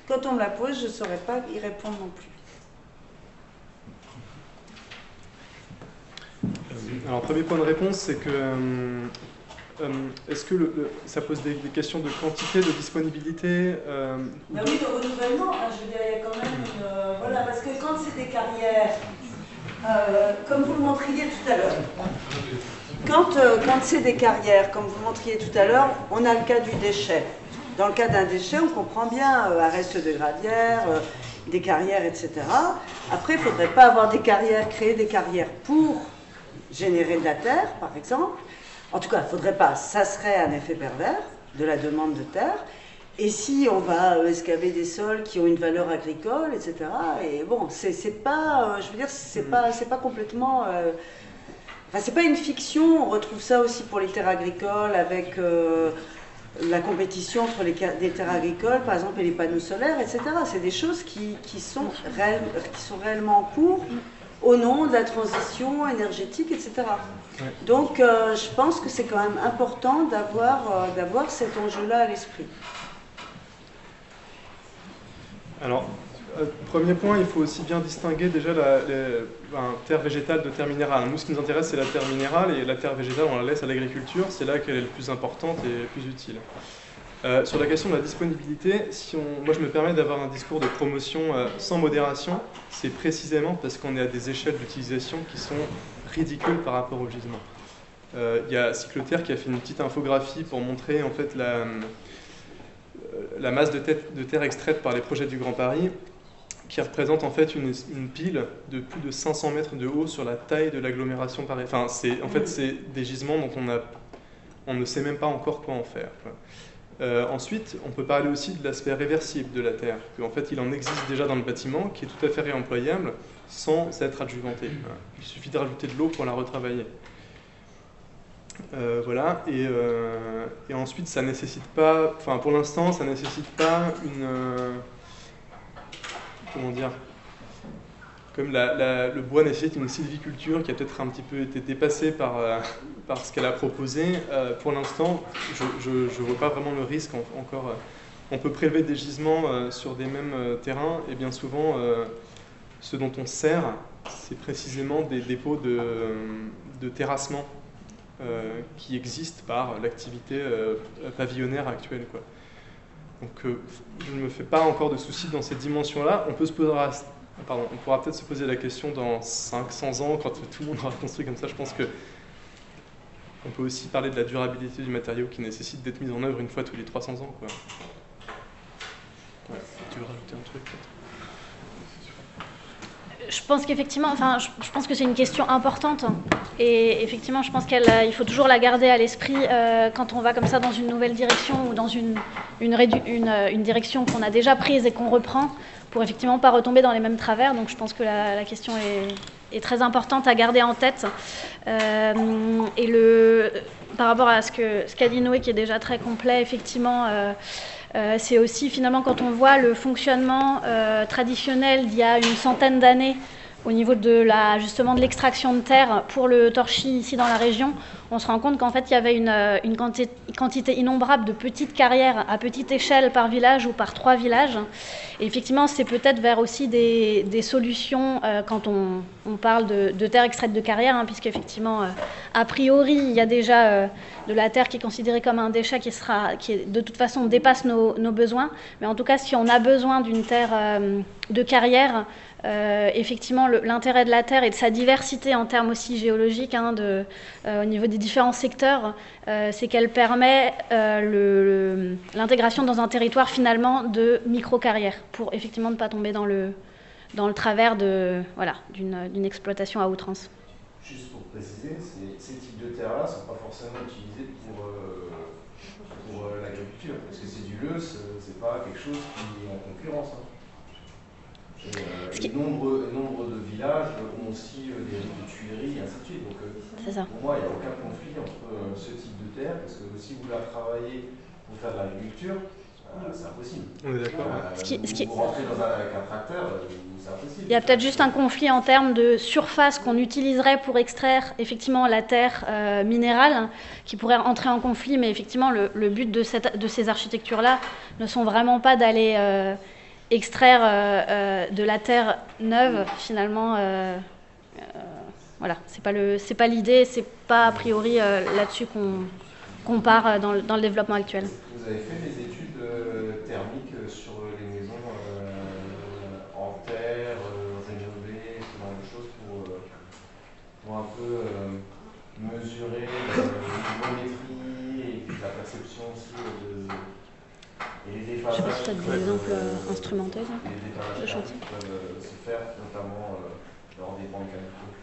quand on me la pose, je ne saurais pas y répondre non plus. Alors, premier point de réponse, c'est que est-ce que ça pose des questions de quantité, de disponibilité Ben oui, de renouvellement, hein, je veux dire, il y a quand même voilà, parce que quand c'est des carrières, comme vous le montriez tout à l'heure, quand c'est des carrières, comme vous le montriez tout à l'heure, on a le cas du déchet. Dans le cas d'un déchet, on comprend bien, arrest de gravière, des carrières, etc. Après, il ne faudrait pas avoir des carrières, créer des carrières pour générer de la terre, par exemple. En tout cas, il ne faudrait pas, ça serait un effet pervers de la demande de terre. Et si on va excaver des sols qui ont une valeur agricole, etc., et bon, c'est pas, je veux dire, c'est pas complètement Enfin, c'est pas une fiction, on retrouve ça aussi pour les terres agricoles avec la compétition entre des terres agricoles, par exemple, et les panneaux solaires, etc. C'est des choses qui sont réellement en cours au nom de la transition énergétique, etc. Ouais. Donc, je pense que c'est quand même important d'avoir cet enjeu-là à l'esprit. Alors, premier point, il faut aussi bien distinguer déjà terre végétale de terre minérale. Nous, ce qui nous intéresse, c'est la terre minérale, et la terre végétale, on la laisse à l'agriculture, c'est là qu'elle est le plus importante et le plus utile. Sur la question de la disponibilité, moi je me permets d'avoir un discours de promotion sans modération, c'est précisément parce qu'on est à des échelles d'utilisation qui sont ridicules par rapport au gisement. Il y a Cycloterre qui a fait une petite infographie pour montrer en fait la masse de terre extraite par les projets du Grand Paris, qui représente en fait une pile de plus de 500 mètres de haut sur la taille de l'agglomération parisienne. Enfin, c'est des gisements dont on ne sait même pas encore quoi en faire, quoi. Ensuite, on peut parler aussi de l'aspect réversible de la terre, qu'en fait il en existe déjà dans le bâtiment, qui est tout à fait réemployable sans être adjuvanté. Il suffit de rajouter de l'eau pour la retravailler. Voilà, et ensuite ça nécessite pas, enfin pour l'instant ça nécessite pas comment dire, comme le bois nécessite une sylviculture qui a peut-être un petit peu été dépassée par ce qu'elle a proposé. Pour l'instant, je ne vois pas vraiment le risque encore. On peut prélever des gisements sur des mêmes terrains, et bien souvent, ce dont on sert, c'est précisément des dépôts de terrassement qui existent par l'activité pavillonnaire actuelle, quoi. Donc, je ne me fais pas encore de soucis dans cette dimension-là. On pourra peut-être se poser la question dans 500 ans, quand tout le monde aura construit comme ça. Je pense que on peut aussi parler de la durabilité du matériau qui nécessite d'être mis en œuvre une fois tous les 300 ans, quoi. Ouais, tu veux rajouter un truc peut-être ? Je pense qu'effectivement, je pense que c'est une question importante, et effectivement, je pense qu'il faut toujours la garder à l'esprit quand on va comme ça dans une nouvelle direction ou dans une direction qu'on a déjà prise et qu'on reprend, pour effectivement pas retomber dans les mêmes travers. Donc je pense que la question est très importante à garder en tête. Par rapport à ce qu'a dit Noé, qui est déjà très complet, effectivement, c'est aussi finalement quand on voit le fonctionnement traditionnel d'il y a une centaine d'années au niveau justement de l'extraction de terre pour le torchis ici dans la région, on se rend compte qu'en fait il y avait une quantité innombrable de petites carrières à petite échelle par village ou par 3 villages. Et effectivement, c'est peut-être vers aussi des solutions quand on parle de terre extraite de carrière, puisqu'effectivement, a priori, il y a déjà de la terre qui est considérée comme un déchet qui de toute façon dépasse nos besoins. Mais en tout cas, si on a besoin d'une terre de carrière, effectivement, l'intérêt de la terre et de sa diversité en termes aussi géologiques, au niveau des différents secteurs, c'est qu'elle permet l'intégration dans un territoire finalement de micro-carrières, pour effectivement ne pas tomber dans le travers d'une exploitation à outrance. Juste pour préciser, ces types de terres-là ne sont pas forcément utilisés pour l'agriculture, parce que c'est du lœss, c'est pas quelque chose qui est en concurrence. Nombre de villages ont aussi des rites de tuileries et ainsi de suite. Donc, pour moi, il n'y a aucun conflit entre ce type de terre, parce que si vous la travaillez pour faire de l'agriculture, c'est impossible. On est d'accord. Vous rentrez avec un tracteur, c'est impossible. Il y a peut-être juste un conflit en termes de surface qu'on utiliserait pour extraire effectivement la terre minérale, qui pourrait entrer en conflit, mais effectivement le but de ces architectures-là ne sont vraiment pas d'aller extraire de la terre neuve, finalement. Voilà, c'est pas l'idée, c'est pas a priori là-dessus qu'on part dans le développement actuel. Vous avez fait des études thermiques sur les maisons en terre, rénovées, ce genre de choses pour un peu mesurer l'hygrométrie et puis la perception aussi et les dépassages. Je sais pas si tu as des exemples instrumentels. Les dépassages peuvent se faire, notamment lors des banques agricoles.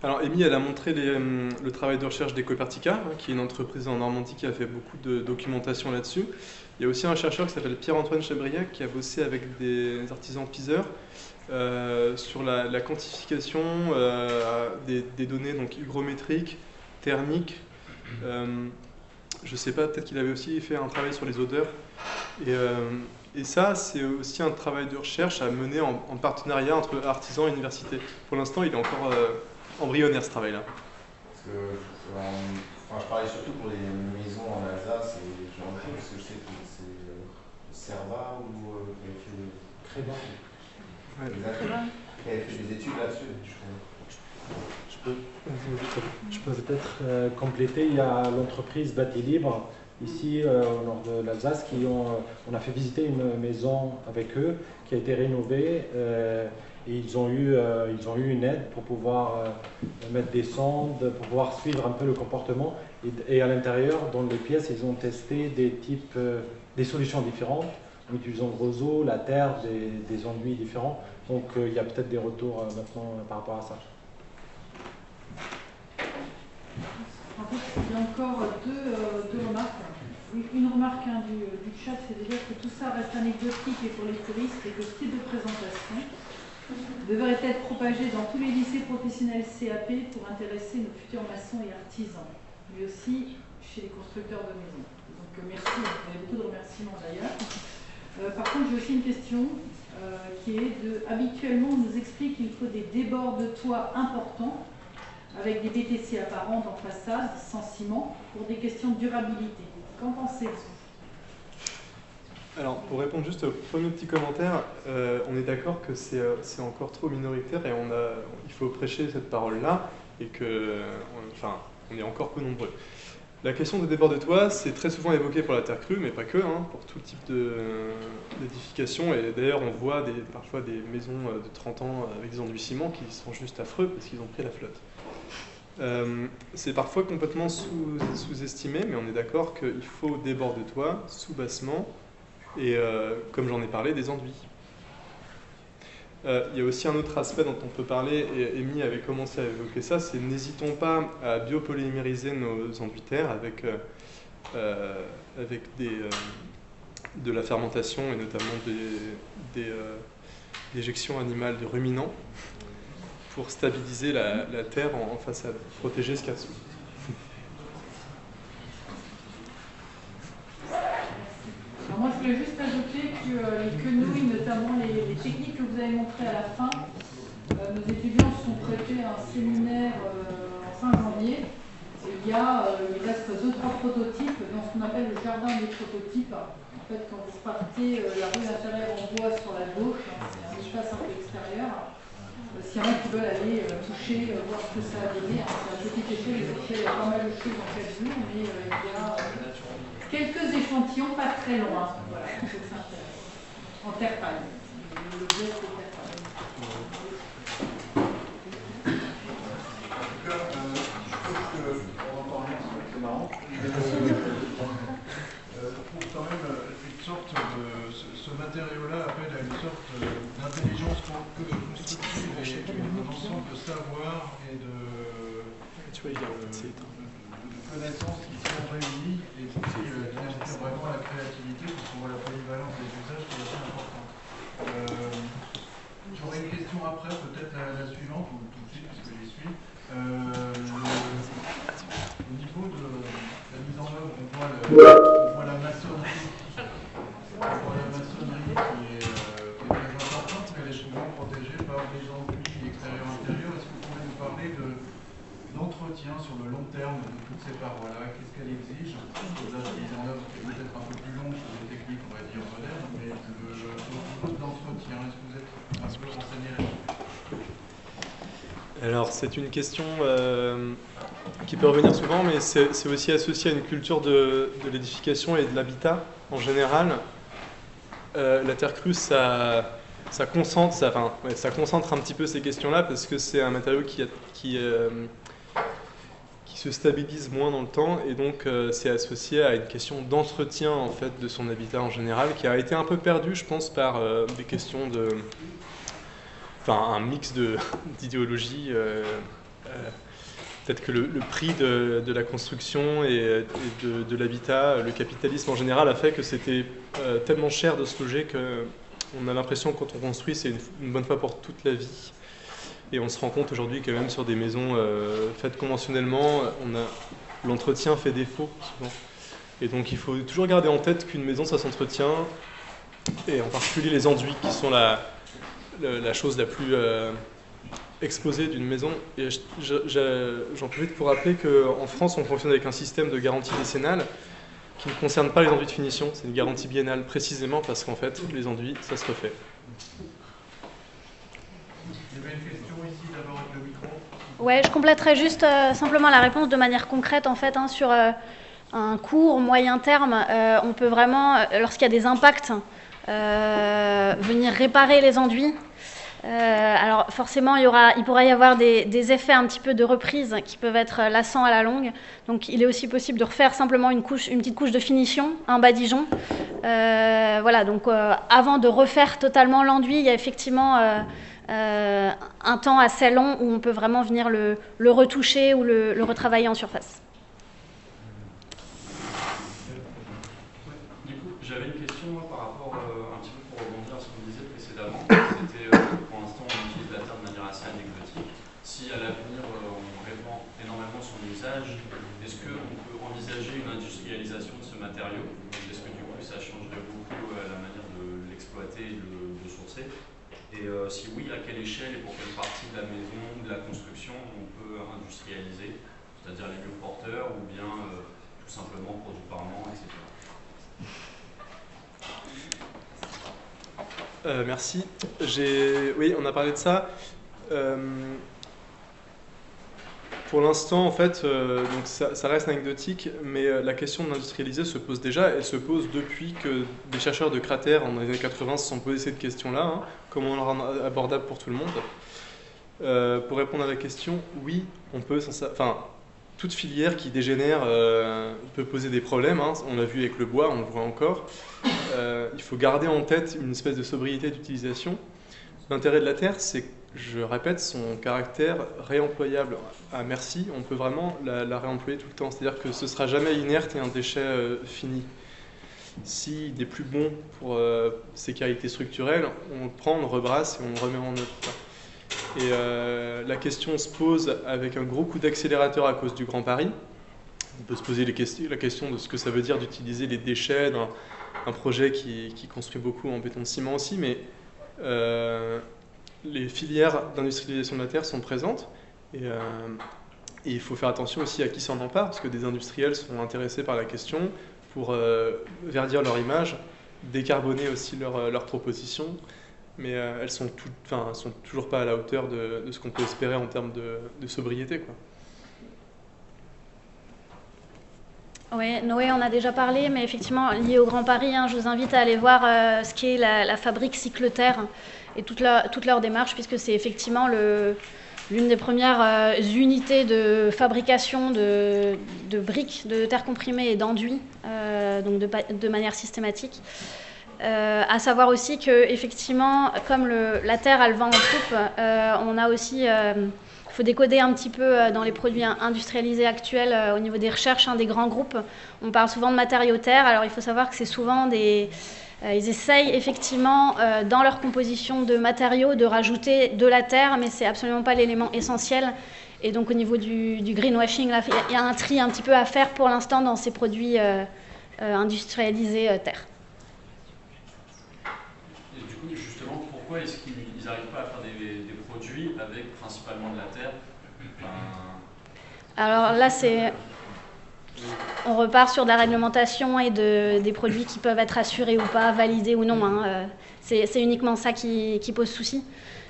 Alors, Amy, elle a montré le travail de recherche d'Ecopertica, qui est une entreprise en Normandie qui a fait beaucoup de documentation là-dessus. Il y a aussi un chercheur qui s'appelle Pierre-Antoine Chabriac qui a bossé avec des artisans piseurs sur la quantification des données donc hygrométriques, thermiques. Je ne sais pas, peut-être qu'il avait aussi fait un travail sur les odeurs. Et ça, c'est aussi un travail de recherche à mener en partenariat entre artisans et universités. Pour l'instant, il est encore embryonnaire, ce travail-là. Parce que, je parlais surtout pour les maisons en Alsace et ce genre de choses, parce que je sais que c'est Serva ou qui avait fait... Créba. Ouais. Qui avait fait des études là-dessus, je crois. Je peux peut-être compléter. Il y a l'entreprise Bâti Libre, ici au nord de l'Alsace, on a fait visiter une maison avec eux qui a été rénovée et ils ont eu une aide pour pouvoir mettre des sondes, pour pouvoir suivre un peu le comportement et à l'intérieur, dans les pièces, ils ont testé des solutions différentes en utilisant le roseau, la terre, des enduits différents. Donc il y a peut-être des retours maintenant par rapport à ça. En fait, il y a encore deux remarques. Une remarque du chat, c'est de dire que tout ça reste anecdotique et pour les touristes et que ce type de présentation devrait être propagé dans tous les lycées professionnels CAP pour intéresser nos futurs maçons et artisans, mais aussi chez les constructeurs de maisons. Donc merci, vous avez beaucoup de remerciements d'ailleurs. Par contre, j'ai aussi une question qui est habituellement on nous explique qu'il faut des débords de toit importants avec des BTC apparentes en façade, sans ciment, pour des questions de durabilité. Qu'en pensez-vous? Alors, pour répondre juste au premier petit commentaire, on est d'accord que c'est encore trop minoritaire et il faut prêcher cette parole-là et on est encore peu nombreux. La question des débords de toit, c'est très souvent évoqué pour la terre crue, mais pas que, pour tout type d'édification. Et d'ailleurs, on voit parfois des maisons de 30 ans avec des enduits ciment qui sont juste affreux parce qu'ils ont pris la flotte. C'est parfois complètement sous-estimé, mais on est d'accord qu'il faut des bords de toit, sous-bassement, et comme j'en ai parlé, des enduits. Il y a aussi un autre aspect dont on peut parler, et Amy avait commencé à évoquer ça, c'est n'hésitons pas à biopolymériser nos enduits terre avec de la fermentation et notamment des éjections animales de ruminants, pour stabiliser la terre en façade, protéger ce qu'il y a dessous. Alors moi, je voulais juste ajouter que les quenouilles, notamment les techniques que vous avez montrées à la fin, nos étudiants se sont prêtés à un séminaire en fin janvier. Et il reste 2-3 prototypes dans ce qu'on appelle le jardin des prototypes. En fait, quand vous partez la rue intérieure en bois sur la gauche, c'est un espace un peu extérieur. S'il y en a qui veulent aller toucher, voir ce que ça a donné, c'est un petit échelle, il y a pas mal de choses en 4 jours, mais il y a quelques échantillons pas très loin, voilà, en terre paille. Le geste de terre paille. En tout cas, je trouve qu'on entend rien, c'est marrant. Je trouve quand même une sorte de... Ce matériau-là appelle à une sorte d'intelligence constructive et un ensemble de savoir et de connaissances qui sont réunies et qui inspirent vraiment la créativité, parce qu'on voit la polyvalence des usages qui est assez importante. J'aurais une question après, peut-être la suivante, ou tout de suite, puisque j'y suis. Au niveau de la mise en œuvre, on voit la maçonnerie. Qui est très importante, mais elle est souvent protégée par des enduits extérieurs-intérieurs. Est-ce que vous pouvez nous parler d'entretien sur le long terme de toutes ces parois-là? Qu'est-ce qu'elle exige? Là, la mise en œuvre qui est peut-être un peu plus longue sur des techniques, on va dire, modernes, mais le d'entretien, est-ce que vous êtes un peu renseigné là-dessus? Alors, c'est une question qui peut revenir souvent, mais c'est aussi associé à une culture de l'édification et de l'habitat en général. La terre crue, ça concentre un petit peu ces questions-là parce que c'est un matériau qui se stabilise moins dans le temps et donc c'est associé à une question d'entretien en fait de son habitat en général qui a été un peu perdu, je pense, par des questions un mix d'idéologies. Peut-être que le prix de la construction et de l'habitat, le capitalisme en général a fait que c'était tellement cher de se loger on a l'impression que quand on construit, c'est une bonne fois pour toute la vie. Et on se rend compte aujourd'hui que même sur des maisons faites conventionnellement, l'entretien fait défaut souvent. Et donc il faut toujours garder en tête qu'une maison, ça s'entretient, et en particulier les enduits qui sont la chose la plus exposée d'une maison. Et j'en profite pour rappeler qu'en France, on fonctionne avec un système de garantie décennale qui ne concerne pas les enduits de finition, c'est une garantie biennale, précisément parce qu'en fait, les enduits, ça se refait. Il y avait une question ici, d'abord avec le micro. Ouais, je compléterai juste simplement la réponse de manière concrète, en fait, hein, sur un court, moyen terme. On peut vraiment, lorsqu'il y a des impacts, venir réparer les enduits. Alors forcément, il pourrait y avoir des effets un petit peu de reprise qui peuvent être lassants à la longue. Donc il est aussi possible de refaire simplement une petite couche de finition, un badigeon. Voilà, donc avant de refaire totalement l'enduit, il y a effectivement un temps assez long où on peut vraiment venir le retoucher ou le retravailler en surface. Du coup, j'avais une question moi, par rapport un petit peu pour rebondir à ce qu'on disait précédemment. C'était pour l'instant on utilise la terre de manière assez anecdotique. Si à l'avenir on répand énormément son usage, est-ce qu'on peut envisager une industrialisation de ce matériau? Est-ce que du coup ça changerait beaucoup la manière de l'exploiter et de le sourcer? Et si oui, à quelle échelle et pour quelle partie de la maison, de la construction on peut industrialiser, c'est-à-dire les murs porteurs ou bien tout simplement produit par an, etc. Merci. Oui, on a parlé de ça. Pour l'instant, en fait, donc ça reste anecdotique, mais la question de l'industrialiser se pose déjà. Elle se pose depuis que des chercheurs de cratères dans les années 80 se sont posés cette question-là. Hein, comment on la rend abordable pour tout le monde? Pour répondre à la question, oui, on peut. Enfin, toute filière qui dégénère peut poser des problèmes. Hein, on l'a vu avec le bois, on le voit encore. Il faut garder en tête une espèce de sobriété d'utilisation. L'intérêt de la terre, c'est, je répète, son caractère réemployable à merci. On peut vraiment la réemployer tout le temps. C'est-à-dire que ce ne sera jamais inerte et un déchet fini. S'il est plus bon pour ses qualités structurelles, on le prend, on le rebrasse et on le remet en œuvre. Et la question se pose avec un gros coup d'accélérateur à cause du Grand Paris. On peut se poser la question de ce que ça veut dire d'utiliser les déchets dans un projet qui construit beaucoup en béton de ciment aussi, mais les filières d'industrialisation de la terre sont présentes et il faut faire attention aussi à qui s'en empare, parce que des industriels sont intéressés par la question pour verdir leur image, décarboner aussi leurs propositions, mais elles sont toujours pas à la hauteur de ce qu'on peut espérer en termes de sobriété, quoi. Oui, Noé en a déjà parlé, mais effectivement, lié au Grand Paris, hein, je vous invite à aller voir ce qu'est la fabrique Cycleterre et toute leur démarche, puisque c'est effectivement l'une des premières unités de fabrication de briques de terre comprimée et d'enduits, donc de manière systématique. À savoir aussi que, effectivement, comme la terre a le vent en poupe, on a aussi... Il faut décoder un petit peu dans les produits industrialisés actuels au niveau des recherches, des grands groupes. On parle souvent de matériaux terre. Alors il faut savoir que c'est souvent ils essayent effectivement dans leur composition de matériaux de rajouter de la terre, mais c'est absolument pas l'élément essentiel. Et donc au niveau du greenwashing, là, il y a un tri un petit peu à faire pour l'instant dans ces produits industrialisés terre. Et du coup, justement, pourquoi est-ce qu'ils n'arrivent pas à faire des produits avec principalement de la terre? Alors là, on repart sur de la réglementation et des produits qui peuvent être assurés ou pas, validés ou non. Hein. C'est uniquement ça qui pose souci.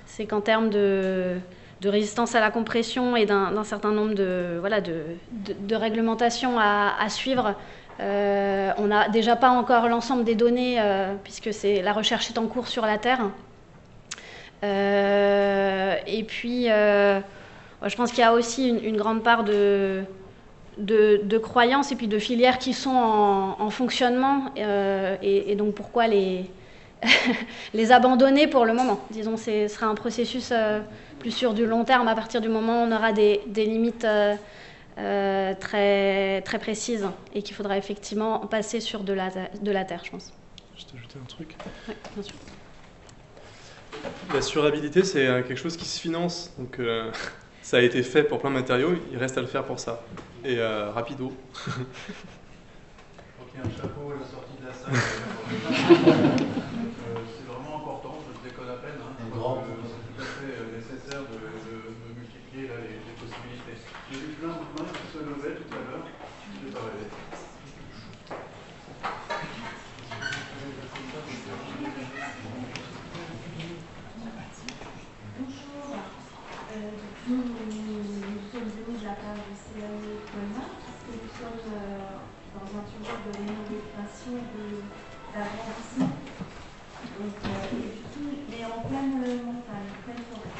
C'est qu'en termes de résistance à la compression et d'un certain nombre de réglementations à suivre, on n'a déjà pas encore l'ensemble des données puisque la recherche est en cours sur la terre. Et puis, je pense qu'il y a aussi une grande part de croyances et puis de filières qui sont en fonctionnement et donc pourquoi les abandonner pour le moment. Disons, ce sera un processus plus sur du long terme à partir du moment où on aura des limites très, très précises et qu'il faudra effectivement passer sur de la terre, je pense. Je vais t'ajouter un truc. Oui, bien sûr. La surabilité, c'est quelque chose qui se finance. Donc, ça a été fait pour plein de matériaux, il reste à le faire pour ça. Et rapido. Ok, un chapeau à la sortie de la salle. C'est vraiment important, je déconne à peine. Hein, c'est tout à fait nécessaire de multiplier là, les possibilités. J'ai vu plein de mains qui se levaient tout à l'heure. Je n'ai pas rêvé. Bonjour. Nous sommes venus de la part du CAE Colmar, parce que nous sommes dans un projet de rénovation d'agrandissement. Mais en pleine montagne, en pleine forêt.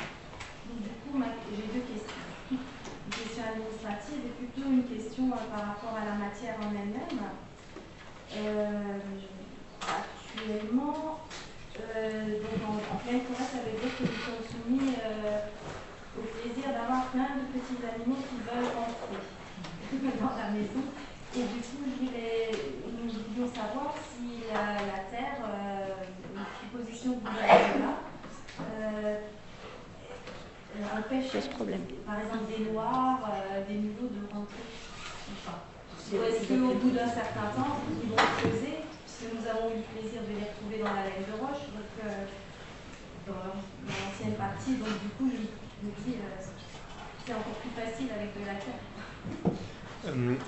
Donc du coup, j'ai deux questions. Une question administrative et plutôt une question par rapport à la matière en elle-même. Actuellement, donc en pleine forêt, ça veut dire que nous sommes soumis au plaisir d'avoir plein de petits animaux qui veulent rentrer dans la maison. Et du coup, nous voulions savoir si la terre, la supposition que vous avez là, empêche, par exemple, des noirs, des mulots de rentrer. Ou est-ce qu'au bout d'un certain temps, ils vont creuser, puisque nous avons eu le plaisir de les retrouver dans la laine de roche, donc dans l'ancienne partie, donc du coup, je me dis c'est encore plus facile avec de la terre.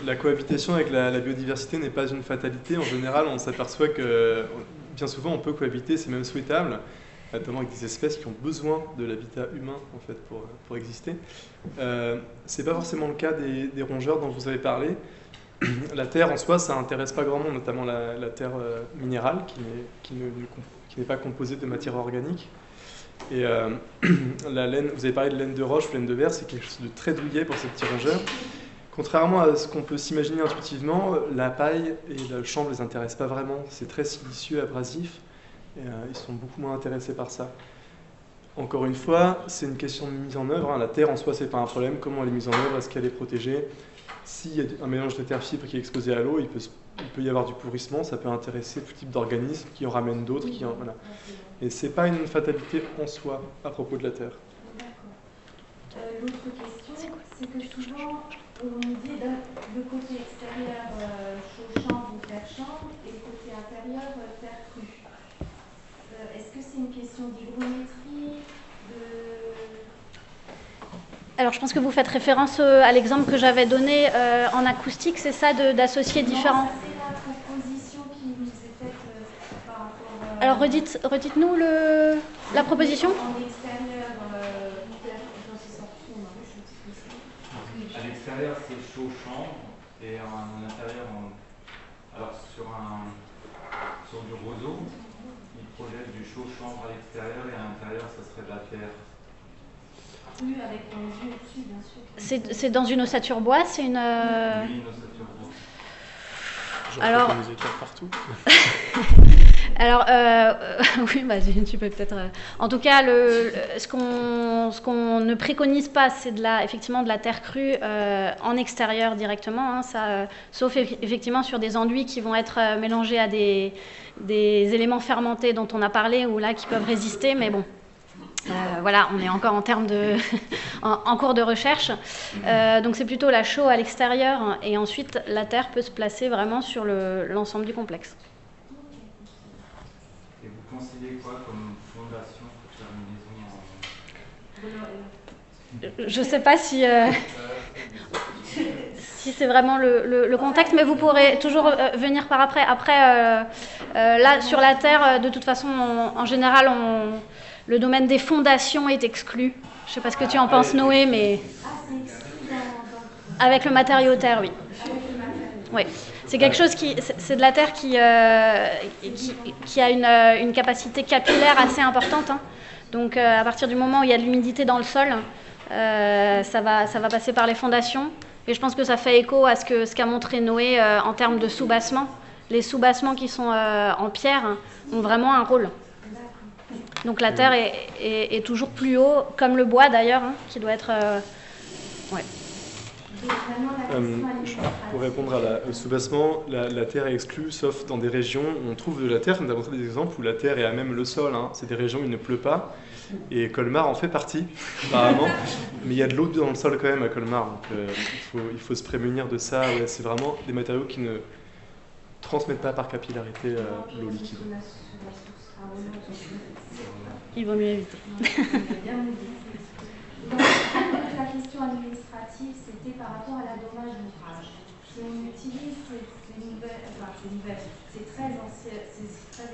La cohabitation avec la biodiversité n'est pas une fatalité. En général, on s'aperçoit que bien souvent, on peut cohabiter, c'est même souhaitable, notamment avec des espèces qui ont besoin de l'habitat humain en fait, pour exister. C'est pas forcément le cas des rongeurs dont vous avez parlé. La terre en soi, ça n'intéresse pas grand monde, notamment la terre minérale qui n'est pas composée de matière organique. Et la laine, vous avez parlé de laine de roche ou laine de verre, c'est quelque chose de très douillet pour ces petits rongeurs. Contrairement à ce qu'on peut s'imaginer intuitivement, la paille et le chanvre ne les intéressent pas vraiment. C'est très silicieux, abrasif, et ils sont beaucoup moins intéressés par ça. Encore une fois, c'est une question de mise en œuvre. Hein. La terre en soi, c'est pas un problème. Comment elle est mise en œuvre? Est-ce qu'elle est protégée? S'il y a un mélange de terre-fibre qui est exposé à l'eau, il peut y avoir du pourrissement. Ça peut intéresser tout type d'organismes qui en ramènent d'autres. Voilà. Et c'est pas une fatalité en soi à propos de la terre. D'accord. L'autre question, c'est que souvent, on dit le côté extérieur chaux-chanvre ou terre-chanvre et le côté intérieur terre crue. Est-ce que c'est une question d'hygrométrie, Alors je pense que vous faites référence à l'exemple que j'avais donné en acoustique, c'est ça, d'associer différents... Non, c'est la proposition qui nous est faite par rapport... Alors redites-nous la proposition. En extérieur, à l'extérieur, c'est chaud-chanvre et en intérieur, alors sur du roseau, il projette du chaud-chanvre à l'extérieur et à l'intérieur, ça serait de la terre. Oui, avec les yeux dessus, bien sûr. C'est dans une ossature bois, c'est une... Oui, une ossature bois. Alors... des étoiles partout. Alors, oui, bah, tu peux peut-être... En tout cas, ce qu'on ne préconise pas, c'est effectivement de la terre crue en extérieur directement, hein, sauf effectivement sur des enduits qui vont être mélangés à des éléments fermentés dont on a parlé, ou là, qui peuvent résister, mais bon. Voilà, on est encore en termes en cours de recherche. Donc c'est plutôt la chaux à l'extérieur, et ensuite la terre peut se placer vraiment sur l'ensemble du complexe. Et vous conseillez quoi comme fondation pour faire une maison Je ne sais pas si c'est vraiment le contexte, mais vous pourrez toujours venir par après. Après, là, sur la terre, de toute façon, en général, le domaine des fondations est exclu. Je ne sais pas ce que tu en penses, Noé, mais... Avec le matériau terre, oui. Oui. C'est quelque chose c'est de la terre qui a une capacité capillaire assez importante. Hein. Donc, à partir du moment où il y a de l'humidité dans le sol, ça va passer par les fondations. Et je pense que ça fait écho à ce qu'a montré Noé en termes de sous-bassement. Les sous-bassements qui sont en pierre ont vraiment un rôle. Donc la terre est toujours plus haut, comme le bois d'ailleurs, hein, qui doit être... ouais. Pour répondre au soubassement, la terre est exclue, sauf dans des régions où on trouve de la terre. Nous avons montré des exemples où la terre est à même le sol. Hein. C'est des régions où il ne pleut pas. Et Colmar en fait partie, apparemment. Mais il y a de l'eau dans le sol quand même à Colmar. Donc il faut se prémunir de ça. Ouais, c'est vraiment des matériaux qui ne transmettent pas par capillarité l'eau liquide. Il vaut mieux éviter. Donc, la question administrative, c'était par rapport à la dommage d'ouvrage. Si on utilise ces très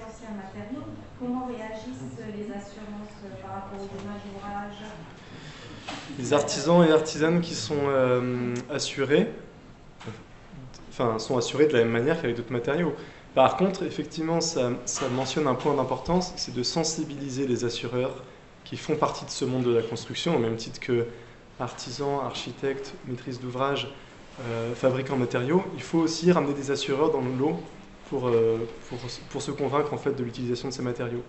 anciens matériaux, comment réagissent les assurances par rapport au dommage d'ouvrage? Les artisans et artisanes qui sont assurés, sont assurés de la même manière qu'avec d'autres matériaux. Par contre, effectivement, ça mentionne un point d'importance, c'est de sensibiliser les assureurs qui font partie de ce monde de la construction, au même titre que artisans, architectes, maîtrises d'ouvrage, fabricants de matériaux. Il faut aussi ramener des assureurs dans le lot pour se convaincre en fait, de l'utilisation de ces matériaux.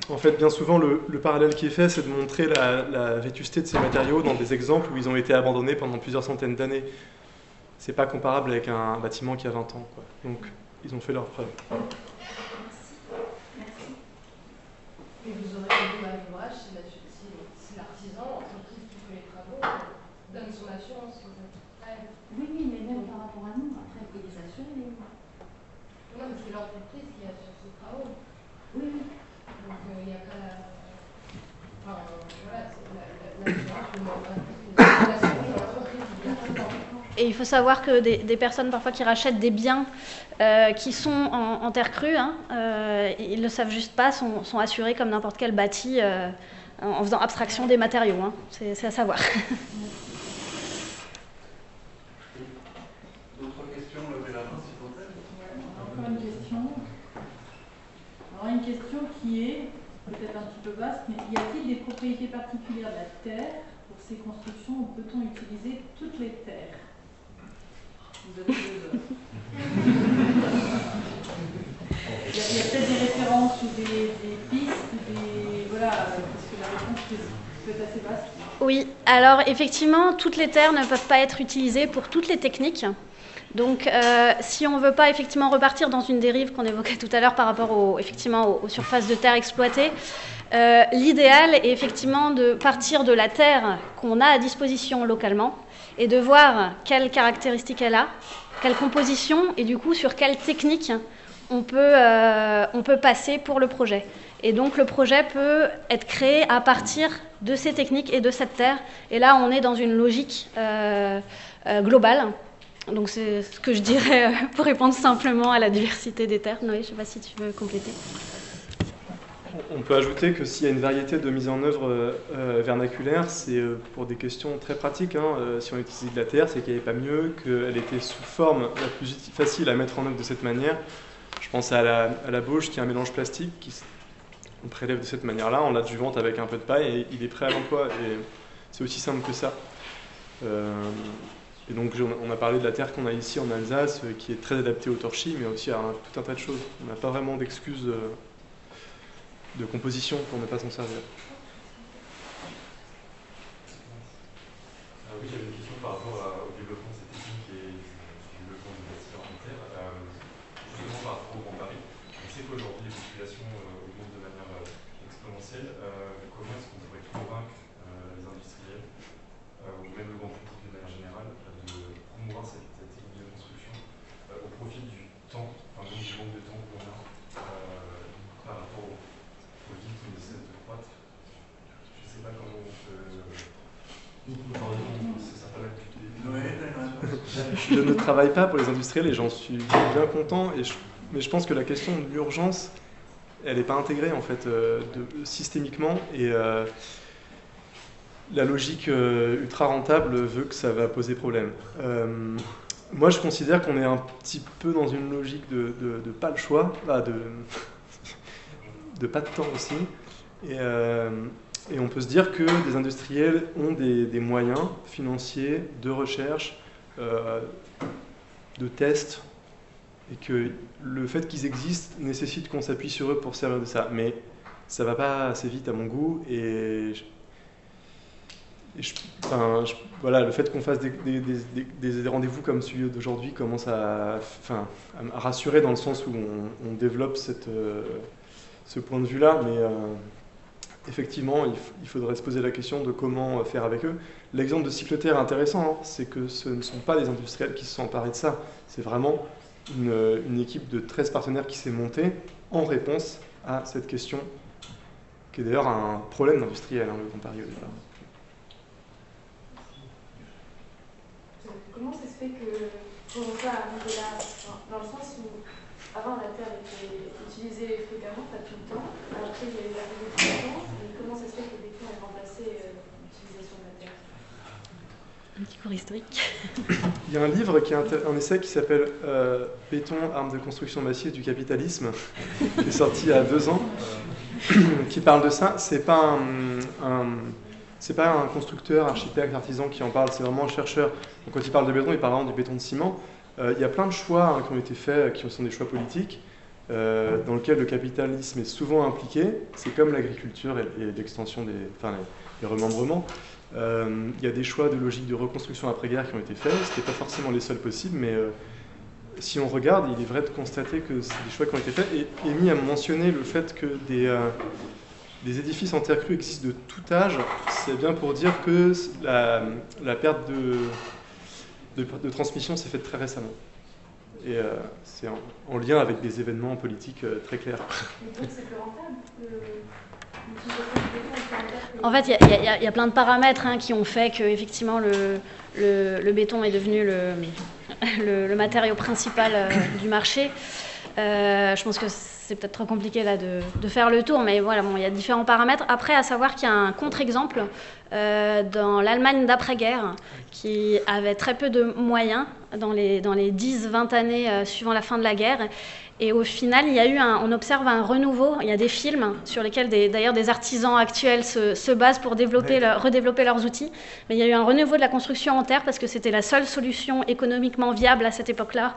En fait, bien souvent, le parallèle qui est fait, c'est de montrer la vétusté de ces matériaux dans des exemples où ils ont été abandonnés pendant plusieurs centaines d'années. C'est pas comparable avec un bâtiment qui a 20 ans, quoi. Donc, ils ont fait leur preuve. Et vous aurez un dommage d'ouvrage si l'artisan, l'entreprise qui fait les travaux, donne son assurance. Oui, mais même par rapport à nous, après, il faut les assurer. Non, mais c'est l'entreprise qui assure ses travaux. Oui. Donc, il n'y a pas la... Enfin, voilà, l'assurance, le mot Et il faut savoir que des personnes parfois qui rachètent des biens qui sont en terre crue, ils ne le savent juste pas, sont assurés comme n'importe quel bâti en faisant abstraction des matériaux. Hein. C'est à savoir. D'autres questions? Levez la main, s'il vous plaît. Encore une question. Alors, une question qui est peut-être un petit peu vaste, mais y a-t-il des propriétés particulières de la terre pour ces constructions ou peut-on utiliser toutes les terres? Vous avez 2 heures. Il y a peut-être des références ou des pistes, voilà, parce que la réponse peut être assez vaste. Oui, alors effectivement, toutes les terres ne peuvent pas être utilisées pour toutes les techniques. Donc, si on ne veut pas effectivement repartir dans une dérive qu'on évoquait tout à l'heure par rapport aux surfaces de terre exploitées, l'idéal est effectivement de partir de la terre qu'on a à disposition localement et de voir quelles caractéristiques elle a, quelle composition et du coup sur quelle technique on peut passer pour le projet. Et donc le projet peut être créé à partir de ces techniques et de cette terre. Et là, on est dans une logique globale. Donc c'est ce que je dirais pour répondre simplement à la diversité des terres. Noé, je ne sais pas si tu veux compléter. On peut ajouter que s'il y a une variété de mise en œuvre vernaculaire, c'est pour des questions très pratiques. Si on utilisait de la terre, c'est qu'il n'y avait pas mieux, qu'elle était sous forme la plus facile à mettre en œuvre de cette manière. Je pense à la bauge qui est un mélange plastique on prélève de cette manière-là, on l'adjuvante avec un peu de paille et il est prêt à l'emploi. Et c'est aussi simple que ça. Et donc on a parlé de la terre qu'on a ici en Alsace, qui est très adaptée au torchis, mais aussi à tout un tas de choses. On n'a pas vraiment d'excuses de composition pour ne pas s'en servir. Oui, j'avais une question par rapport au développement de cette technique et du développement du bâtiment en terre, justement par rapport au Grand Paris. On sait qu'aujourd'hui les populations augmentent de manière exponentielle. Comment est-ce qu'on pourrait convaincre les industriels, ou même le grand public de manière générale, de promouvoir cette technique de construction au profit du temps, enfin du nombre de temps qu'on a par rapport aux villes qui essaient de croître? Je ne sais pas comment on peut... Je ne travaille pas pour les industriels et j'en suis bien content. Mais je pense que la question de l'urgence, elle n'est pas intégrée en fait systémiquement. Et la logique ultra rentable veut que ça va poser problème. Moi, je considère qu'on est un petit peu dans une logique de pas le choix, de pas de temps aussi. Et on peut se dire que des industriels ont des moyens financiers, de recherche, de tests, et que le fait qu'ils existent nécessite qu'on s'appuie sur eux pour servir de ça. Mais ça ne va pas assez vite à mon goût, et voilà, le fait qu'on fasse des rendez-vous comme celui d'aujourd'hui commence à rassurer dans le sens où on développe ce point de vue-là, mais effectivement, il faudrait se poser la question de comment faire avec eux. L'exemple de Cycleterre est intéressant, hein, c'est que ce ne sont pas des industriels qui se sont emparés de ça, c'est vraiment une équipe de 13 partenaires qui s'est montée en réponse à cette question, qui est d'ailleurs un problème industriel, hein, le Grand Paris au départ. Comment ça se fait que pour ça arriver là, dans le sens où avant la Terre était utilisée fréquemment, pas tout le temps, après il y a eu l'arrivée du béton, et comment ça se fait que le béton ait remplacé l'utilisation de la Terre? Un petit cours historique. Il y a un livre, un essai qui s'appelle Béton, arme de construction massive du capitalisme, qui est sorti il y a 2 ans, qui parle de ça. C'est pas un constructeur, architecte, artisan qui en parle, c'est vraiment un chercheur. Donc quand il parle de béton, il parle vraiment du béton de ciment. Il y a plein de choix qui ont été faits, qui sont des choix politiques, dans lesquels le capitalisme est souvent impliqué. C'est comme l'agriculture et l'extension les remembrements. Il y a des choix de logique de reconstruction après-guerre qui ont été faits. Ce n'étaient pas forcément les seuls possibles, mais si on regarde, il est vrai de constater que c'est des choix qui ont été faits. Et Amy a mentionné le fait que des édifices en terre crue existent de tout âge. C'est bien pour dire que la perte de transmission s'est faite très récemment. Et c'est en lien avec des événements politiques très clairs. Et donc c'est plus rentable En fait, il y a plein de paramètres qui ont fait que effectivement le béton est devenu le matériau principal du marché. Je pense que c'est peut-être trop compliqué là de faire le tour, mais voilà, il y a différents paramètres. Après, à savoir qu'il y a un contre-exemple dans l'Allemagne d'après-guerre qui avait très peu de moyens dans les 10-20 années suivant la fin de la guerre. Et au final, on observe un renouveau. Il y a des films sur lesquels d'ailleurs des artisans actuels se basent pour redévelopper leurs outils. Mais il y a eu un renouveau de la construction en terre parce que c'était la seule solution économiquement viable à cette époque-là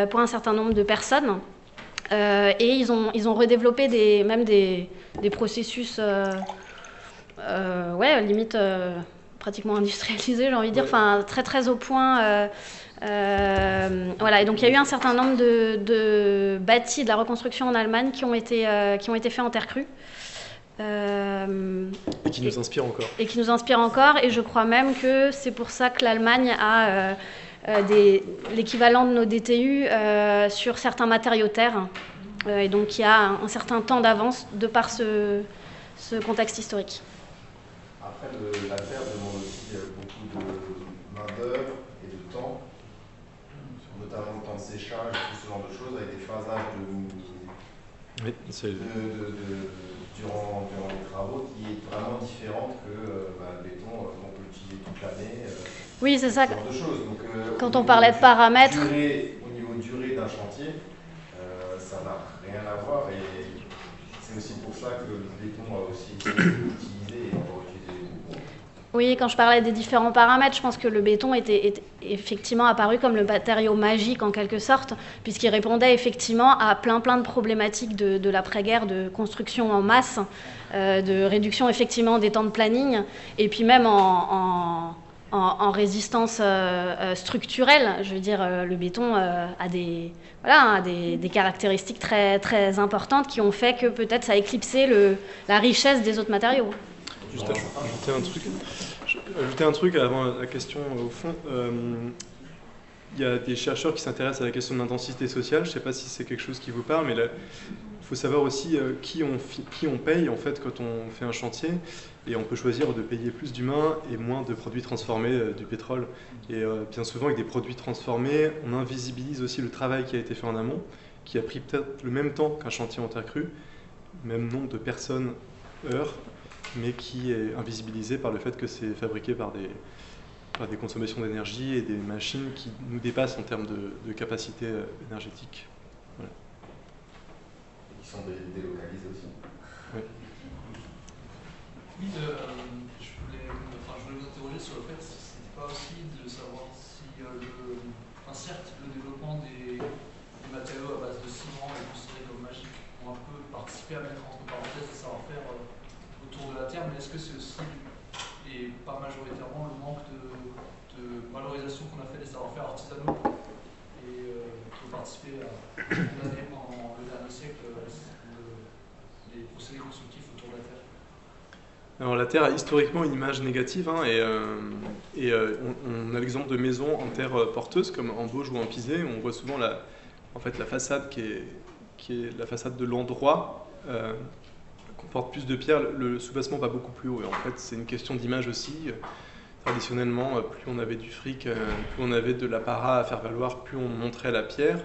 pour un certain nombre de personnes. Et ils ont redéveloppé même des processus, limite pratiquement industrialisés, j'ai envie de dire, enfin très très au point. Voilà, et donc il y a eu un certain nombre de bâtis de la reconstruction en Allemagne qui ont été faits en terre crue. Et qui nous inspirent encore. Et qui nous inspirent encore, et je crois même que c'est pour ça que l'Allemagne a l'équivalent de nos DTU sur certains matériaux terre, et donc il y a un certain temps d'avance de par ce contexte historique. Après, la terre demande aussi beaucoup de main-d'œuvre et de temps, notamment le temps de séchage, tout ce genre de choses, avec des phasages durant les travaux qui est vraiment différente que le béton qu'on peut utiliser toute l'année. Oui, c'est ça. Ce genre de choses. Donc, quand on parlait de paramètres. Au niveau durée d'un chantier, ça n'a rien à voir, et c'est aussi pour ça que le béton a aussi été utilisé et encore utilisé beaucoup. Oui, quand je parlais des différents paramètres, je pense que le béton est effectivement apparu comme le matériau magique en quelque sorte, puisqu'il répondait effectivement à plein de problématiques de l'après-guerre, de construction en masse, de réduction effectivement des temps de planning, et puis même en résistance structurelle. Je veux dire, le béton a des caractéristiques très, très importantes qui ont fait que peut-être ça a éclipsé la richesse des autres matériaux. Juste ajouter un truc avant la question au fond. Il y a des chercheurs qui s'intéressent à la question de l'intensité sociale. Je ne sais pas si c'est quelque chose qui vous parle, mais il faut savoir aussi qui on paye en fait quand on fait un chantier. Et on peut choisir de payer plus d'humains et moins de produits transformés, du pétrole. Et bien souvent, avec des produits transformés, on invisibilise aussi le travail qui a été fait en amont, qui a pris peut-être le même temps qu'un chantier en terre crue, même nombre de personnes, heures, mais qui est invisibilisé par le fait que c'est fabriqué par des consommations d'énergie et des machines qui nous dépassent en termes de capacité énergétique. Voilà. Et qui sont délocalisés aussi. Oui. Oui, je voulais vous interroger sur le fait si c'était pas aussi de savoir si, certes, le développement des matériaux à base de ciment est considéré comme magique, ont un peu participé à mettre entre parenthèses le savoir-faire autour de la Terre, mais est-ce que c'est aussi les paramètres majoritairement le manque de valorisation qu'on a fait des savoir-faire artisanaux et qui ont participé à condamner pendant le dernier siècle les procédés constructifs autour de la Terre. Alors la Terre a historiquement une image négative, hein, on a l'exemple de maisons en terre porteuse comme en Bauge ou en Pisé, où on voit souvent la façade qui est la façade de l'endroit comporte plus de pierres, le soubassement va beaucoup plus haut. Et en fait, c'est une question d'image aussi. Traditionnellement, plus on avait du fric, plus on avait de l'apparat à faire valoir, plus on montrait la pierre.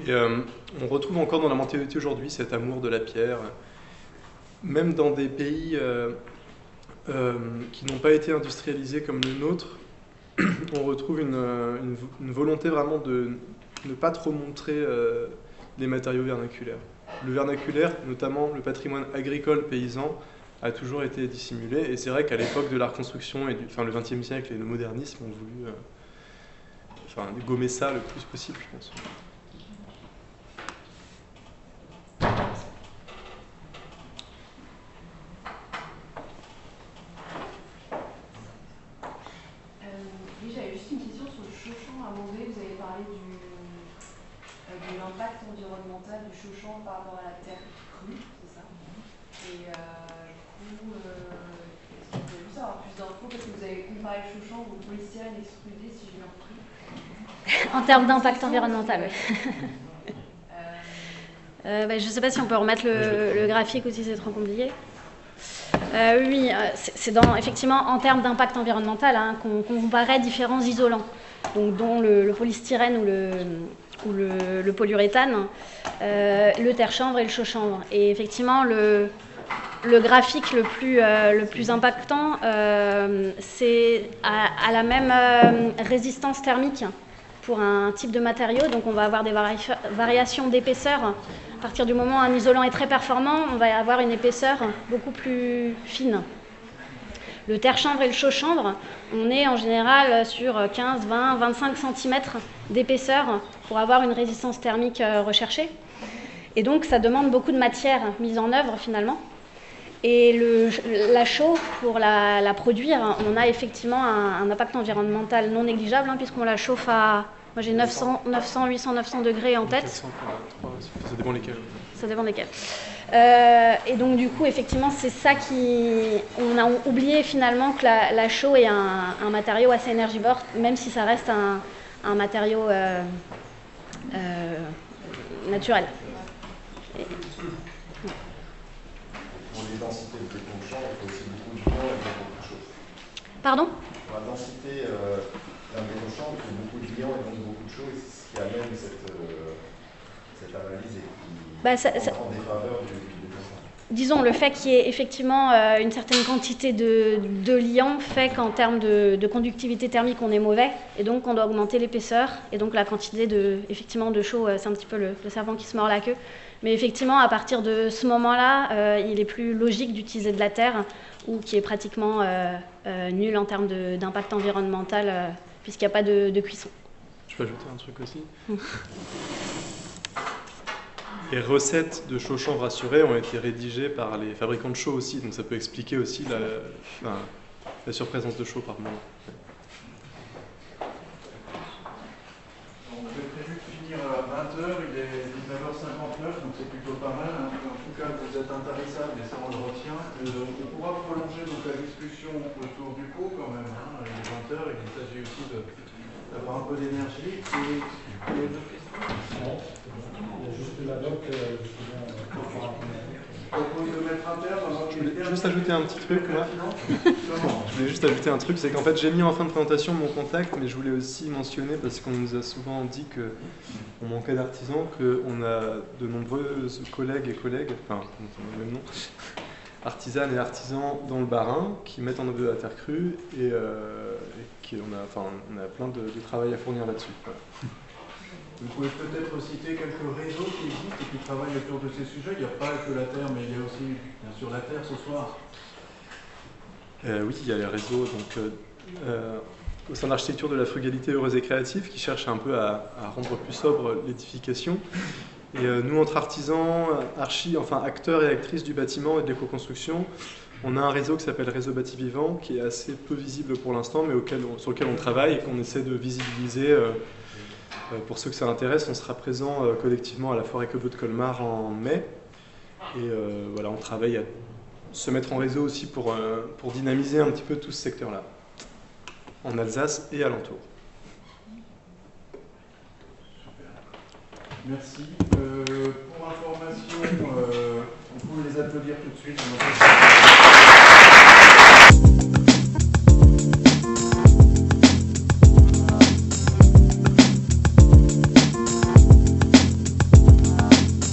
Et on retrouve encore dans la mentalité aujourd'hui cet amour de la pierre. Même dans des pays qui n'ont pas été industrialisés comme le nôtre, on retrouve une volonté vraiment de ne pas trop montrer les matériaux vernaculaires. Le vernaculaire, notamment le patrimoine agricole paysan, a toujours été dissimulé. Et c'est vrai qu'à l'époque de la reconstruction, le XXe siècle et le modernisme ont voulu gommer ça le plus possible, je pense. Oui, j'avais juste une question sur le Chauchan. À un moment donné, vous avez parlé de l'impact environnemental du Chauchan par rapport à la terre crue, c'est ça? Et du coup, est-ce que vous pouvez juste avoir plus d'infos? Parce que vous avez comparé le Chauchan au polystyrène extrudé, si j'ai bien compris. En termes d'impact environnemental, oui. Je ne sais pas si on peut remettre le graphique ou si c'est trop compliqué. Oui, c'est effectivement en termes d'impact environnemental qu'on comparait différents isolants, donc dont le polystyrène ou le polyuréthane, le terre-chanvre et le chaux-chanvre. Et effectivement, le graphique le plus impactant, c'est à la même résistance thermique pour un type de matériau. Donc on va avoir des variations d'épaisseur. À partir du moment où un isolant est très performant, on va avoir une épaisseur beaucoup plus fine. Le terre-chanvre et le chaux-chanvre, on est en général sur 15, 20, 25 cm d'épaisseur pour avoir une résistance thermique recherchée. Et donc ça demande beaucoup de matière mise en œuvre finalement. Et la chaux, pour la produire, on a effectivement un impact environnemental non négligeable, puisqu'on la chauffe à... Moi j'ai 900, 800, 900 degrés en tête. 400, ça dépend lesquels. Ça dépend desquels. Et donc du coup, effectivement, c'est ça on a oublié finalement que la chaux est un matériau assez énergivore, même si ça reste un matériau naturel. Pour les densités de béton de champ, il faut aussi beaucoup de liant et beaucoup de choses. Pardon? Pour la densité d'un béton de champ, il faut beaucoup de liant et donc beaucoup de choses, ce qui amène cette analyse et qui en défaveur du béton de champ. Disons, le fait qu'il y ait effectivement une certaine quantité de liant fait qu'en termes de conductivité thermique, on est mauvais, et donc on doit augmenter l'épaisseur, et donc la quantité de chaux, c'est un petit peu le serpent qui se mord la queue. Mais effectivement, à partir de ce moment-là, il est plus logique d'utiliser de la terre, ou qui est pratiquement nul en termes d'impact environnemental, puisqu'il n'y a pas de cuisson. Je peux ajouter un truc aussi. Les recettes de chaux-chanvre assurées ont été rédigées par les fabricants de chaux aussi, donc ça peut expliquer aussi la surprésence de chaux par moment. On avait prévu de finir à 20h, il est 19h59, donc c'est plutôt pas mal. En tout cas, vous êtes intarissable, et ça on le retient. On pourra prolonger donc la discussion autour du pot quand même. Il est 20h, il s'agit aussi d'avoir un peu d'énergie. Il y a d'autres questions? Non. Il y a juste la doc. Je propose de mettre un terme. Je voulais juste ajouter un petit truc, moi. Je voulais juste ajouter un truc, c'est qu'en fait j'ai mis en fin de présentation mon contact, mais je voulais aussi mentionner, parce qu'on nous a souvent dit qu'on manquait d'artisans, qu'on a de nombreux collègues, enfin, le même nom, artisanes et artisans dans le Bas-Rhin qui mettent en œuvre de la terre crue et on a plein de travail à fournir là-dessus. Voilà. Vous pouvez peut-être citer quelques réseaux qui existent et qui travaillent autour de ces sujets. Il n'y a pas que la terre, mais il y a aussi, bien sûr, la terre ce soir. Oui, il y a les réseaux au sein de l'architecture de la frugalité heureuse et créative qui cherche un peu à rendre plus sobre l'édification. Et nous, entre artisans, acteurs et actrices du bâtiment et de l'éco-construction, On a un réseau qui s'appelle Réseau Bâti Vivant, qui est assez peu visible pour l'instant, mais sur lequel on travaille et qu'on essaie de visibiliser. Pour ceux que ça intéresse, on sera présent collectivement à la Foire Ecobo de Colmar en mai. Et voilà, on travaille à se mettre en réseau aussi pour dynamiser un petit peu tout ce secteur-là, en Alsace et alentour. Merci. Pour information, on peut les applaudir tout de suite.